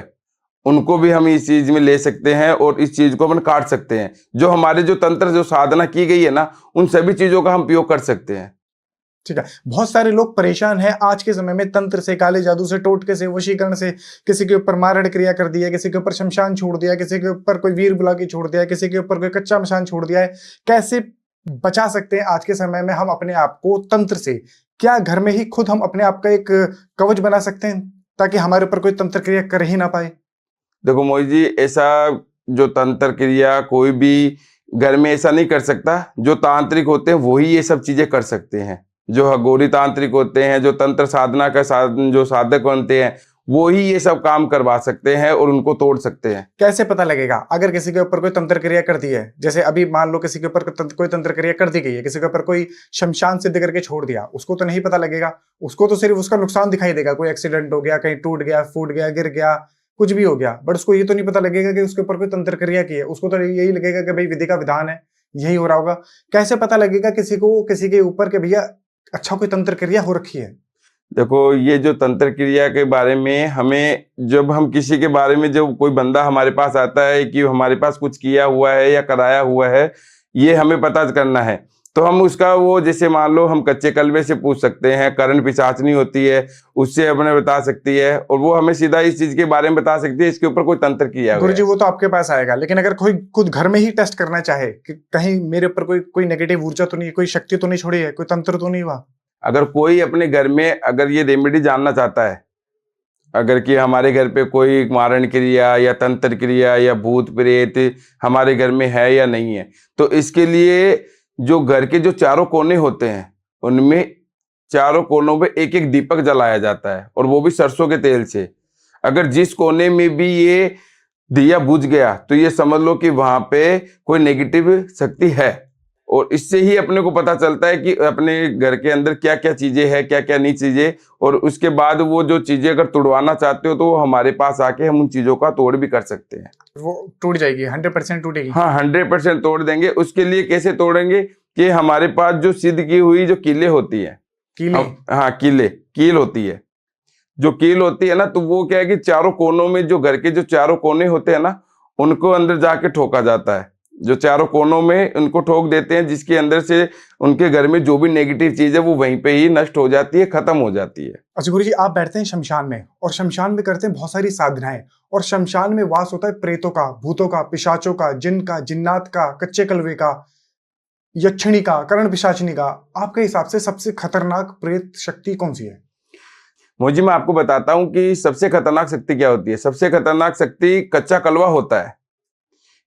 उनको भी हम इस चीज में ले सकते हैं, और इस चीज को अपन काट सकते हैं। जो हमारे जो तंत्र जो साधना की गई है ना, उन सभी चीजों का हम उपयोग कर सकते हैं। ठीक है। बहुत सारे लोग परेशान हैं आज के समय में तंत्र से, काले जादू से, टोटके से, वशीकरण से। किसी के ऊपर मारण क्रिया कर दिया, किसी के ऊपर शमशान छोड़ दिया, किसी के ऊपर कोई वीर बुला के छोड़ दिया, किसी के ऊपर कोई कच्चा मशान छोड़ दिया है। कैसे बचा सकते हैं आज के समय में हम अपने आप को तंत्र से? क्या घर में ही खुद हम अपने आप का एक कवच बना सकते हैं ताकि हमारे ऊपर कोई तंत्र क्रिया कर ही ना पाए? देखो मोहित जी, ऐसा जो तंत्र क्रिया कोई भी घर में ऐसा नहीं कर सकता। जो तांत्रिक होते हैं वही ये सब चीजें कर सकते हैं। जो अघोरी तांत्रिक होते हैं, जो तंत्र साधना का जो साधक बनते हैं, वो ही ये सब काम करवा सकते हैं और उनको तोड़ सकते हैं। कैसे पता लगेगा अगर किसी के ऊपर कोई तंत्र क्रिया कर दी है? जैसे अभी मान लो किसी के ऊपर कोई तंत्र क्रिया कर दी गई है, किसी के ऊपर कोई शमशान सिद्ध करके छोड़ दिया, उसको तो नहीं पता लगेगा। उसको तो सिर्फ उसका नुकसान दिखाई देगा, कोई एक्सीडेंट हो गया, कहीं टूट गया, फूट गया, गिर गया, कुछ भी हो गया। बट उसको ये तो नहीं पता लगेगा कि उसके ऊपर कोई तंत्र क्रिया की है। उसको तो यही लगेगा कि भाई विधि का विधान है, यही हो रहा होगा। कैसे पता लगेगा किसी को, किसी के ऊपर के भैया अच्छा कोई तंत्र क्रिया हो रखी है? देखो, ये जो तंत्र क्रिया के बारे में हमें, जब हम किसी के बारे में, जब कोई बंदा हमारे पास आता है कि हमारे पास कुछ किया हुआ है या कराया हुआ है, ये हमें पता करना है, तो हम उसका वो, जैसे मान लो हम कच्चे कलवे से पूछ सकते हैं, करण पिशाचनी होती है, उससे अपने बता सकती है, और वो हमें सीधा इस चीज के बारे में बता सकती है इसके ऊपर कोई तंत्र किया हुआ है। गुरुजी, वो तो आपके पास आएगा, लेकिन अगर कोई खुद घर में ही टेस्ट करना चाहे कि कहीं मेरे ऊपर कोई नेगेटिव ऊर्जा तो नहीं, कोई शक्ति तो नहीं छोड़ी है, कोई तंत्र तो नहीं हुआ? अगर कोई अपने घर में अगर ये रेमेडी जानना चाहता है, अगर कि हमारे घर पे कोई मारण क्रिया या तंत्र क्रिया या भूत प्रेत हमारे घर में है या नहीं है, तो इसके लिए जो घर के जो चारों कोने होते हैं, उनमें चारों कोनों पे एक एक दीपक जलाया जाता है, और वो भी सरसों के तेल से। अगर जिस कोने में भी ये दिया बुझ गया तो ये समझ लो कि वहां पे कोई नेगेटिव शक्ति है। और इससे ही अपने को पता चलता है कि अपने घर के अंदर क्या क्या चीजें हैं, क्या क्या नहीं चीजें। और उसके बाद वो जो चीजें अगर तोड़वाना चाहते हो तो वो हमारे पास आके हम उन चीजों का तोड़ भी कर सकते हैं। वो टूट जाएगी? 100% टूटेगी? हाँ, 100% तोड़ देंगे। उसके लिए कैसे तोड़ेंगे कि हमारे पास जो सिद्ध की हुई जो कीलें होती है, कीले? हाँ, कील होती है। जो कील होती है ना, तो वो क्या है कि चारों कोनों में, जो घर के जो चारों कोने होते हैं ना, उनको अंदर जाके ठोका जाता है। जो चारों कोनों में उनको ठोक देते हैं, जिसके अंदर से उनके घर में जो भी नेगेटिव चीज है वो वहीं पे ही नष्ट हो जाती है, खत्म हो जाती है। अच्छा गुरु जी, आप बैठते हैं शमशान में और शमशान में करते हैं बहुत सारी साधनाएं, और शमशान में वास होता है प्रेतों का, भूतों का, पिशाचों का, जिन का, जिन्नात का, कच्चे कलवे का, यक्षिणी का, कर्ण पिशाचिनी का। आपके हिसाब से सबसे खतरनाक प्रेत शक्ति कौन सी है? मुझे मैं आपको बताता हूँ कि सबसे खतरनाक शक्ति क्या होती है। सबसे खतरनाक शक्ति कच्चा कलवा होता है,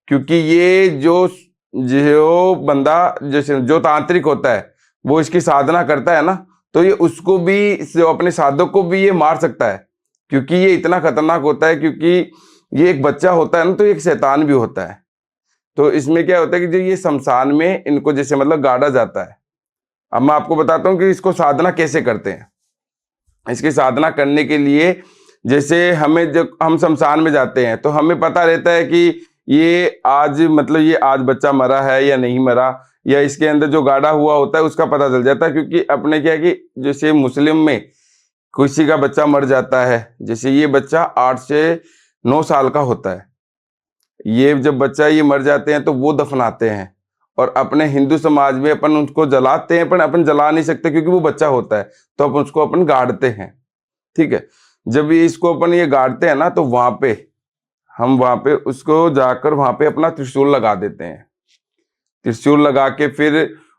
क्योंकि ये जो जो बंदा जैसे जो तांत्रिक होता है वो इसकी साधना करता है ना, तो ये उसको भी, अपने साधक को भी ये मार सकता है, क्योंकि ये इतना खतरनाक होता है। क्योंकि ये एक बच्चा होता है ना, तो एक शैतान भी होता है। तो इसमें क्या होता है कि जो ये शमशान में इनको जैसे मतलब गाड़ा जाता है। अब मैं आपको बताता हूँ कि इसको साधना कैसे करते हैं। इसकी साधना करने के लिए जैसे हमें, जब हम शमशान में जाते हैं तो हमें पता रहता है कि ये आज मतलब ये आज बच्चा मरा है या नहीं मरा, या इसके अंदर जो गाड़ा हुआ होता है उसका पता चल जाता है। क्योंकि अपने क्या है कि जैसे मुस्लिम में किसी का बच्चा मर जाता है, जैसे ये बच्चा 8 से 9 साल का होता है, ये जब बच्चा ये मर जाते हैं तो वो दफनाते हैं। और अपने हिंदू समाज में अपन उसको जलाते हैं, पर अपन जला नहीं सकते क्योंकि वो बच्चा होता है, तो अपन उसको अपन गाड़ते हैं। ठीक है, जब ये इसको अपन ये गाड़ते हैं ना, तो वहां पे हम वहां पे उसको जाकर वहां पे अपना त्रिशूल लगा देते हैं। त्रिशूल लगा के फिर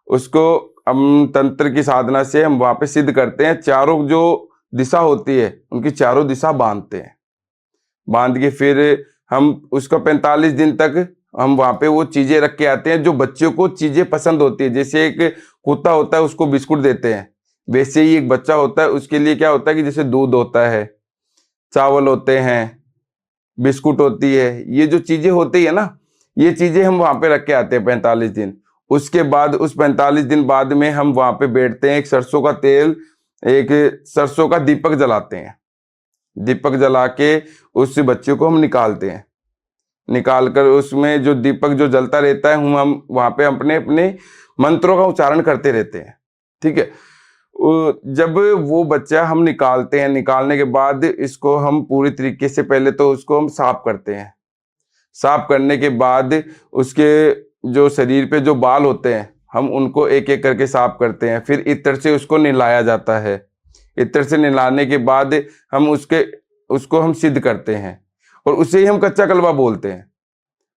उसको हम तंत्र की साधना से हम वहां पे सिद्ध करते हैं। चारों जो दिशा होती है उनकी चारों दिशा बांधते हैं। बांध के फिर हम उसका 45 दिन तक हम वहां पे वो चीजें रख के आते हैं जो बच्चों को चीजें पसंद होती है। जैसे एक कुत्ता होता है उसको बिस्कुट देते हैं, वैसे ही एक बच्चा होता है उसके लिए क्या होता है कि जैसे दूध होता है, चावल होते हैं, बिस्कुट होती है, ये जो चीजें होती है ना, ये चीजें हम वहां पे रख के आते हैं 45 दिन। उसके बाद उस 45 दिन बाद में हम वहां पे बैठते हैं, एक सरसों का तेल, एक सरसों का दीपक जलाते हैं। दीपक जला के उस बच्चे को हम निकालते हैं। निकाल कर उसमें जो दीपक जो जलता रहता है, हम वहां पे अपने अपने मंत्रों का उच्चारण करते रहते हैं। ठीक है, जब वो बच्चा हम निकालते हैं, निकालने के बाद इसको हम पूरी तरीके से पहले तो उसको हम साफ करते हैं। साफ करने के बाद उसके जो शरीर पे जो बाल होते हैं हम उनको एक एक करके साफ करते हैं। फिर इत्र से उसको नहलाया जाता है। इत्र से नहलाने के बाद हम उसको हम सिद्ध करते हैं, और उसे ही हम कच्चा कलवा बोलते हैं।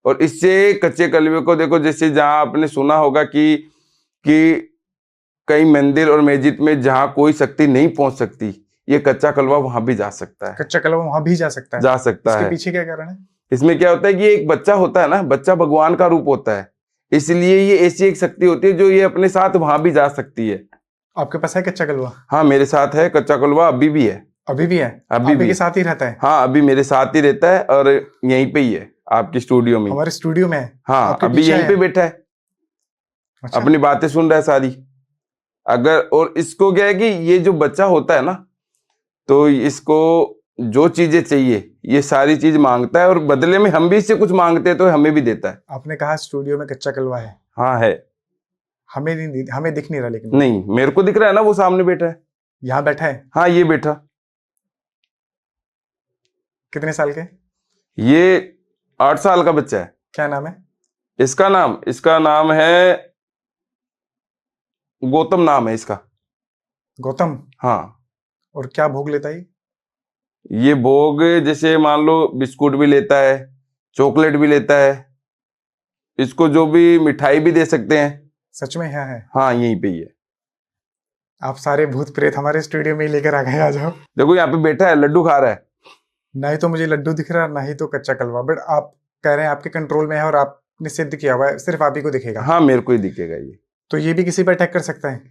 और इससे कच्चे कलवे को देखो, जैसे जहाँ आपने सुना होगा कि कई मंदिर और मस्जिद में जहाँ कोई शक्ति नहीं पहुंच सकती, ये कच्चा कलवा वहां भी जा सकता है। कच्चा कलवा वहां भी जा सकता है? जा सकता इसके है। पीछे क्या कारण है? इसमें क्या होता है कि एक बच्चा होता है ना, बच्चा भगवान का रूप होता है, इसलिए ये ऐसी एक शक्ति होती है जो ये अपने साथ वहां भी जा सकती है। आपके पास है कच्चा कलवा? हाँ, मेरे साथ है कच्चा कलवा, अभी भी है। अभी भी है? अभी आप भी के साथ ही रहता है? हाँ, अभी मेरे साथ ही रहता है और यहीं पे ही है, आपकी स्टूडियो में। हमारे स्टूडियो में है? हाँ, अभी यहीं पे बैठा है। अच्छा। अपनी बातें सुन रहा है सारी। अगर और इसको क्या है कि ये जो बच्चा होता है ना, तो इसको जो चीजें चाहिए ये सारी चीज मांगता है, और बदले में हम भी इससे कुछ मांगते हैं तो हमें भी देता है। आपने कहा स्टूडियो में कच्चा कलवा है? हाँ है। हमें दिख नहीं रहा। लेकिन नहीं, मेरे को दिख रहा है ना, वो सामने बैठा है। यहाँ बैठा है? हाँ, ये बैठा। कितने साल के? ये 8 साल का बच्चा है। क्या नाम है इसका नाम है गौतम, नाम है इसका। गौतम? हाँ। और क्या भोग लेता है? ये भोग जैसे मान लो बिस्कुट भी लेता है, चॉकलेट भी लेता है, इसको जो भी मिठाई भी दे सकते हैं। सच में यहाँ है? हाँ, यहीं पे ही है। आप सारे भूत प्रेत हमारे स्टूडियो में ही लेकर आ गए। आ जाओ। देखो यहाँ पे बैठा है, लड्डू खा रहा है। ना ही तो मुझे लड्डू दिख रहा, ना ही तो कच्चा कलवा, बट आप कह रहे हैं आपके कंट्रोल में है और आपने सिद्ध किया हुआ है, सिर्फ आप ही को दिखेगा। हाँ, मेरे को ही दिखेगा ये। तो ये भी किसी पर अटैक कर सकता है?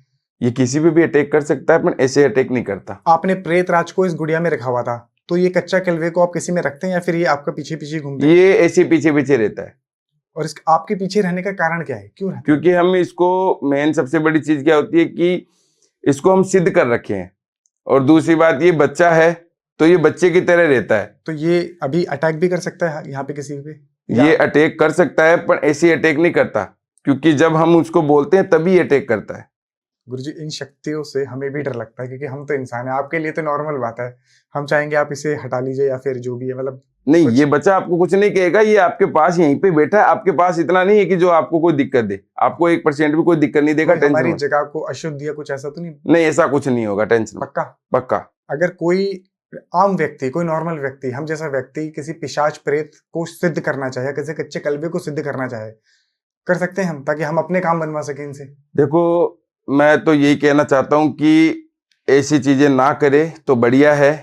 ये किसी पे भी अटैक कर सकता है, पर ऐसे अटैक नहीं करता। आपने प्रेत राज को इस गुड़िया में रखा हुआ था, तो ये कच्चा कलवे को आप किसी में रखते हैं या फिर ये आपका पीछे पीछे घूमते हैं? ये ऐसे पीछे पीछे रहता है। और इस आपके पीछे रहने का कारण क्या है, क्यों रहता है? क्योंकि हम इसको, मेन सबसे बड़ी चीज क्या होती है कि इसको हम सिद्ध कर रखे हैं, और दूसरी बात ये बच्चा है तो ये बच्चे की तरह रहता है। तो ये अभी अटैक भी कर सकता है यहाँ पे किसी पे? ये अटैक कर सकता है, पर ऐसे अटैक नहीं करता, क्योंकि जब हम उसको बोलते हैं तभी अटैक करता है। गुरुजी इन शक्तियों से हमें भी डर लगता है क्योंकि हम तो इंसान है। आपके लिए तो नॉर्मल बात है, हम चाहेंगे आप इसे हटा लीजिए या फिर जो भी है, मतलब नहीं, कुछ ये बच्चा आपको कुछ नहीं कहेगा, ये आपके पास यहीं पे बैठा है, आपके पास इतना नहीं है कि जो आपको कोई दिक्कत दे, आपको 1% भी कोई दिक्कत नहीं देगा। कोई टेंशन हमारी मत। जगह को अशुद्ध या कुछ ऐसा तो नहीं? नहीं, ऐसा कुछ नहीं होगा, टेंशन मत। पक्का? पक्का। अगर कोई आम व्यक्ति, कोई नॉर्मल व्यक्ति, हम जैसा व्यक्ति किसी पिशाच प्रेत को सिद्ध करना चाहे, किसी कच्चे कलबे को सिद्ध करना चाहे, कर सकते हैं हम, ताकि हम अपने काम बनवा सकें इनसे? देखो, मैं तो यही कहना चाहता हूँ कि ऐसी चीजें ना करे तो बढ़िया है,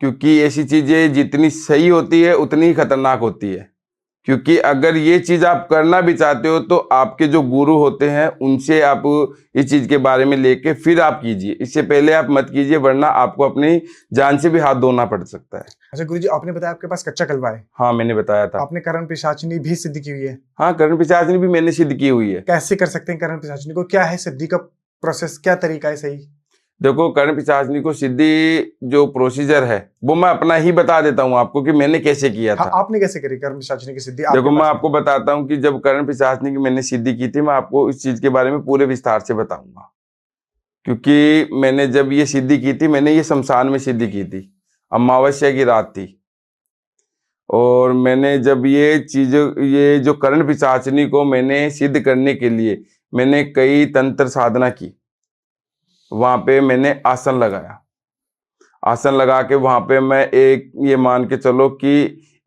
क्योंकि ऐसी चीजें जितनी सही होती है उतनी ही खतरनाक होती है। क्योंकि अगर ये चीज आप करना भी चाहते हो तो आपके जो गुरु होते हैं उनसे आप इस चीज के बारे में लेके फिर आप कीजिए, इससे पहले आप मत कीजिए, वरना आपको अपनी जान से भी हाथ धोना पड़ सकता है। अच्छा गुरुजी, आपने बताया आपके पास कच्चा कलबा है। हाँ, मैंने बताया था। आपने करण पिशाचिनी भी सिद्ध की हुई है। हाँ, करण पिशाचिनी भी मैंने सिद्ध की हुई है। कैसे कर सकते हैं करण पिशाचिनी को? क्या है सिद्धि का प्रोसेस, क्या तरीका है सही? देखो, कर्ण पिशाचिनी को सिद्धि जो प्रोसीजर है वो मैं अपना ही बता देता हूँ आपको कि मैंने कैसे किया हाँ, था। आपने कैसे करी करण पिशाचिनी की सिद्धि? देखो, मैं आपको बताता हूँ कि जब कर्ण पिशाचिनी की मैंने सिद्धि की थी, मैं आपको इस चीज के बारे में पूरे विस्तार से बताऊंगा। क्योंकि मैंने जब ये सिद्धि की थी, मैंने ये शमशान में सिद्धि की थी, अमावस्या की रात थी। और मैंने जब ये जो कर्ण पिशाचिनी को मैंने सिद्ध करने के लिए मैंने कई तंत्र साधना की। वहां पे मैंने आसन लगाया, आसन लगा के वहां पे मैं एक ये मान के चलो कि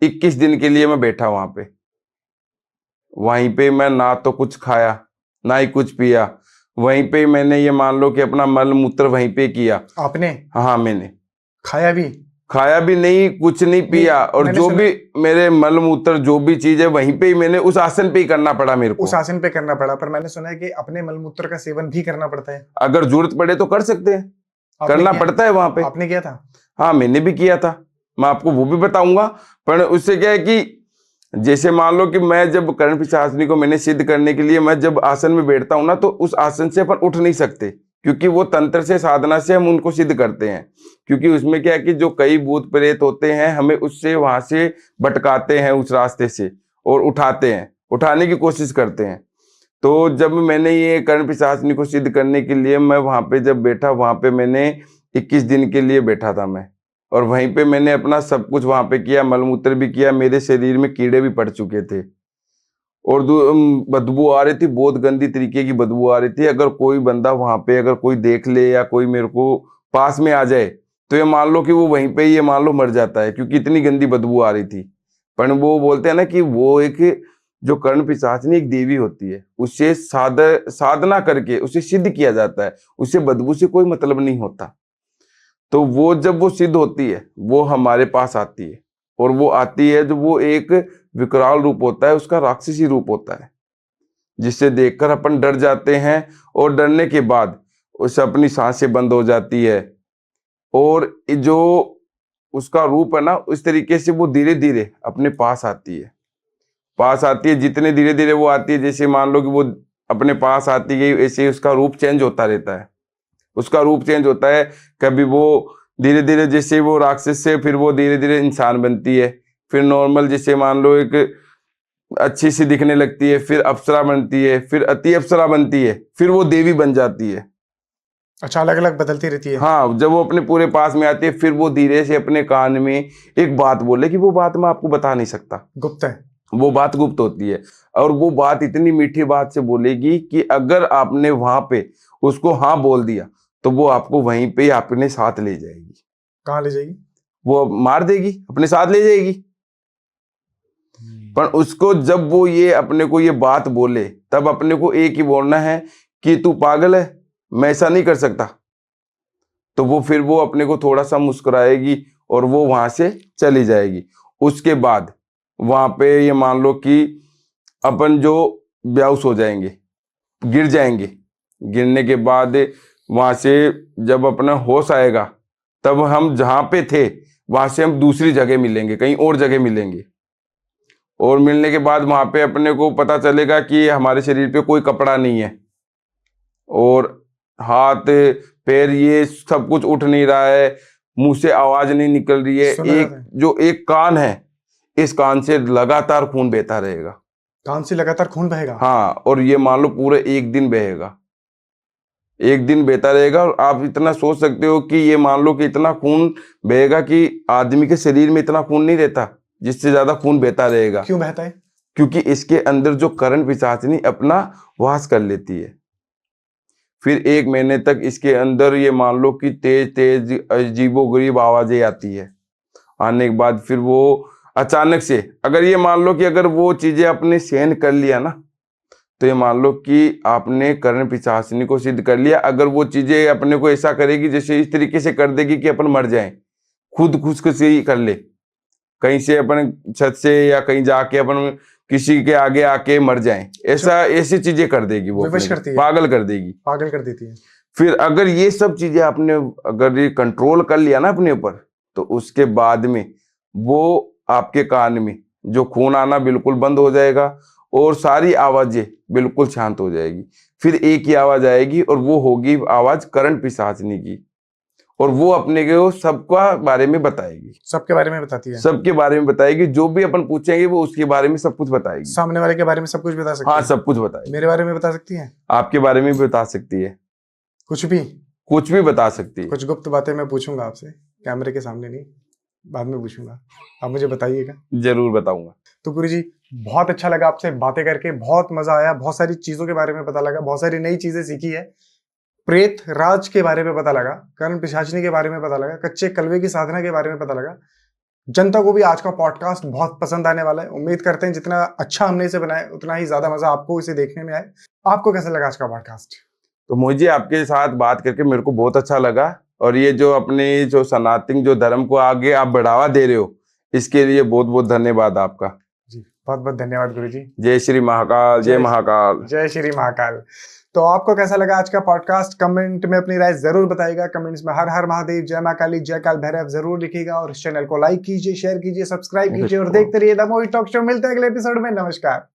21 दिन के लिए मैं बैठा वहां पे। वहीं पे मैं ना तो कुछ खाया ना ही कुछ पिया, वहीं पे मैंने ये मान लो कि अपना मल मूत्र वहीं पे किया। आपने? हाँ, मैंने खाया भी? खाया भी नहीं, कुछ नहीं पिया, और जो भी मेरे मल मूत्र जो भी चीज है वहीं पे ही मैंने उस आसन पे ही करना पड़ा मेरे को। उस आसन पे करना पड़ा, पर मैंने सुना है कि अपने मल मूत्र का सेवन भी करना पड़ता है। अगर जरूरत पड़े तो कर सकते हैं, करना पड़ता है वहां पे। आपने किया था? हाँ, मैंने भी किया था, मैं आपको वो भी बताऊंगा। पर उससे क्या है कि जैसे मान लो कि मैं जब कर्ण पिशाचिनी को मैंने सिद्ध करने के लिए मैं जब आसन में बैठता हूं ना, तो उस आसन से अपन उठ नहीं सकते, क्योंकि वो तंत्र से साधना से हम उनको सिद्ध करते हैं। क्योंकि उसमें क्या है कि जो कई भूत प्रेत होते हैं हमें उससे वहां से भटकाते हैं, उस रास्ते से, और उठाते हैं, उठाने की कोशिश करते हैं। तो जब मैंने ये कर्ण पिशाचिनी को सिद्ध करने के लिए मैं वहां पे जब बैठा, वहां पे मैंने 21 दिन के लिए बैठा था मैं, और वहीं पे मैंने अपना सब कुछ वहां पे किया, मलमूत्र भी किया, मेरे शरीर में कीड़े भी पड़ चुके थे, और बदबू आ रही थी, बहुत गंदी तरीके की बदबू आ रही थी। अगर कोई बंदा वहां पे अगर कोई देख ले या कोई मेरे को पास में आ जाए तो ये मान लो कि वो वहीं पे ये मान लो मर जाता है, क्योंकि इतनी गंदी बदबू आ रही थी। पर वो बोलते हैं ना कि वो एक जो कर्ण पिशाचिनी एक देवी होती है, उससे साधना करके उसे सिद्ध किया जाता है, उससे बदबू से कोई मतलब नहीं होता। तो वो जब वो सिद्ध होती है वो हमारे पास आती है, और वो आती है जो वो एक विकराल रूप होता है, उसका राक्षसी रूप होता है, जिससे देखकर अपन डर जाते हैं, और डरने के बाद उसे अपनी सांसें बंद हो जाती है, और जो उसका रूप है ना, उस तरीके से वो धीरे धीरे अपने पास आती है, जितने धीरे धीरे वो आती है, जैसे मान लो कि वो अपने पास आती है, ऐसे उसका रूप चेंज होता रहता है, उसका रूप चेंज होता है। कभी वो धीरे धीरे जैसे वो राक्षस से फिर वो धीरे धीरे इंसान बनती है, फिर नॉर्मल जैसे मान लो एक अच्छी सी दिखने लगती है, फिर अप्सरा बनती है, फिर अति अप्सरा बनती है, फिर वो देवी बन जाती है। अच्छा, अलग अलग बदलती रहती है? हाँ, जब वो अपने पूरे पास में आती है फिर वो धीरे से अपने कान में एक बात बोले, कि वो बात मैं आपको बता नहीं सकता, गुप्त है वो बात गुप्त होती है। और वो बात इतनी मीठी बात से बोलेगी कि अगर आपने वहां पे उसको हाँ बोल दिया तो वो आपको वहीं पे अपने साथ ले जाएगी। कहाँ ले जाएगी? वो मार देगी, अपने साथ ले जाएगी। पर उसको जब वो ये अपने को ये बात बोले, तब अपने को एक ही बोलना है कि तू पागल है, मैं ऐसा नहीं कर सकता। तो वो फिर वो अपने को थोड़ा सा मुस्कुराएगी और वो वहां से चली जाएगी। उसके बाद वहां पे ये मान लो कि अपन जो बेहोश हो जाएंगे, गिर जाएंगे, गिरने के बाद वहां से जब अपना होश आएगा, तब हम जहां पे थे वहां से हम दूसरी जगह मिलेंगे, कहीं और जगह मिलेंगे। और मिलने के बाद वहां पे अपने को पता चलेगा कि हमारे शरीर पे कोई कपड़ा नहीं है, और हाथ पैर ये सब कुछ उठ नहीं रहा है, मुंह से आवाज नहीं निकल रही है। एक कान है, इस कान से लगातार खून बहता रहेगा। कान से लगातार खून बहेगा? हाँ, और ये मान लो पूरे एक दिन बहेगा। एक दिन बहता रहेगा। और आप इतना सोच सकते हो कि ये मान लो कि इतना खून बहेगा कि आदमी के शरीर में इतना खून नहीं रहता, जिससे ज्यादा खून बहता रहेगा। क्यों बहता है? क्योंकि इसके अंदर जो करण पिशाचिनी अपना वास कर लेती है। फिर 1 महीने तक इसके अंदर ये मान लो कि तेज तेज अजीबोगरीब आवाजें आती है। आने के बाद फिर वो अचानक से, अगर ये मान लो कि अगर वो चीजें आपने सहन कर लिया ना, तो ये मान लो कि आपने करण पिशाचिनी को सिद्ध कर लिया। अगर वो चीजें अपने को ऐसा करेगी, जैसे इस तरीके से कर देगी कि अपन मर जाएं, खुद से ही कर ले, कहीं से अपन छत से या कहीं जाके अपन किसी के आगे आके मर जाएं, ऐसी चीजें कर देगी वो, विवश करती है, पागल कर देगी, पागल कर देती है। फिर अगर ये सब चीजें आपने अगर ये कंट्रोल कर लिया ना अपने ऊपर, तो उसके बाद में वो आपके कान में जो खून आना बिल्कुल बंद हो जाएगा और सारी आवाजें बिल्कुल शांत हो जाएगी। फिर एक ही आवाज आएगी और वो होगी आवाज करण पिशाचिनी की, और वो अपने को सबका बारे में बताएगी, सबके बारे में बताती है, सबके बारे में बताएगी। जो भी अपन पूछेंगे वो उसके बारे में सब कुछ बताएगी। सामने वाले के बारे में सब कुछ बता सकती हाँ, है? सब कुछ बताएगी। मेरे बारे में बता सकती है? आपके बारे में भी बता सकती है, कुछ भी? कुछ भी बता सकती है। कुछ गुप्त बातें मैं पूछूंगा आपसे, कैमरे के सामने नहीं, बाद में पूछूंगा, आप मुझे बताइएगा। जरूर बताऊंगा। तो गुरुजी, बहुत अच्छा लगा आपसे बातें करके, बहुत मजा आया, बहुत सारी चीजों के बारे में पता लगा, बहुत सारी नई चीजें सीखी है, प्रेत राज के बारे में पता लगा, करण पिशाचिनी के बारे में पता लगा, कच्चे कलवे की साधना के बारे में पता लगा। जनता को भी आज का पॉडकास्ट बहुत पसंद आने वाला है। उम्मीद करते हैं जितना अच्छा हमने इसे बनाया उतना ही ज्यादा मजा आपको इसे देखने में आए। आपको कैसा लगा आज का पॉडकास्ट? तो मुझे आपके साथ बात करके मेरे को बहुत अच्छा लगा, और ये जो अपने जो सनातन जो धर्म को आगे आप बढ़ावा दे रहे हो, इसके लिए बहुत बहुत धन्यवाद आपका। जी, बहुत बहुत धन्यवाद गुरुजी। जय श्री महाकाल, जय महाकाल, जय श्री महाकाल। तो आपको कैसा लगा आज का पॉडकास्ट? कमेंट में अपनी राय जरूर बताइएगा। कमेंट्स में हर हर महादेव, जय मां काली, जय काल भैरव जरूर लिखिएगा, और इस चैनल को लाइक कीजिए, शेयर कीजिए, सब्सक्राइब कीजिए, और देखते रहिए द मूवी टॉक शो। मिलते हैं अगले एपिसोड में। नमस्कार।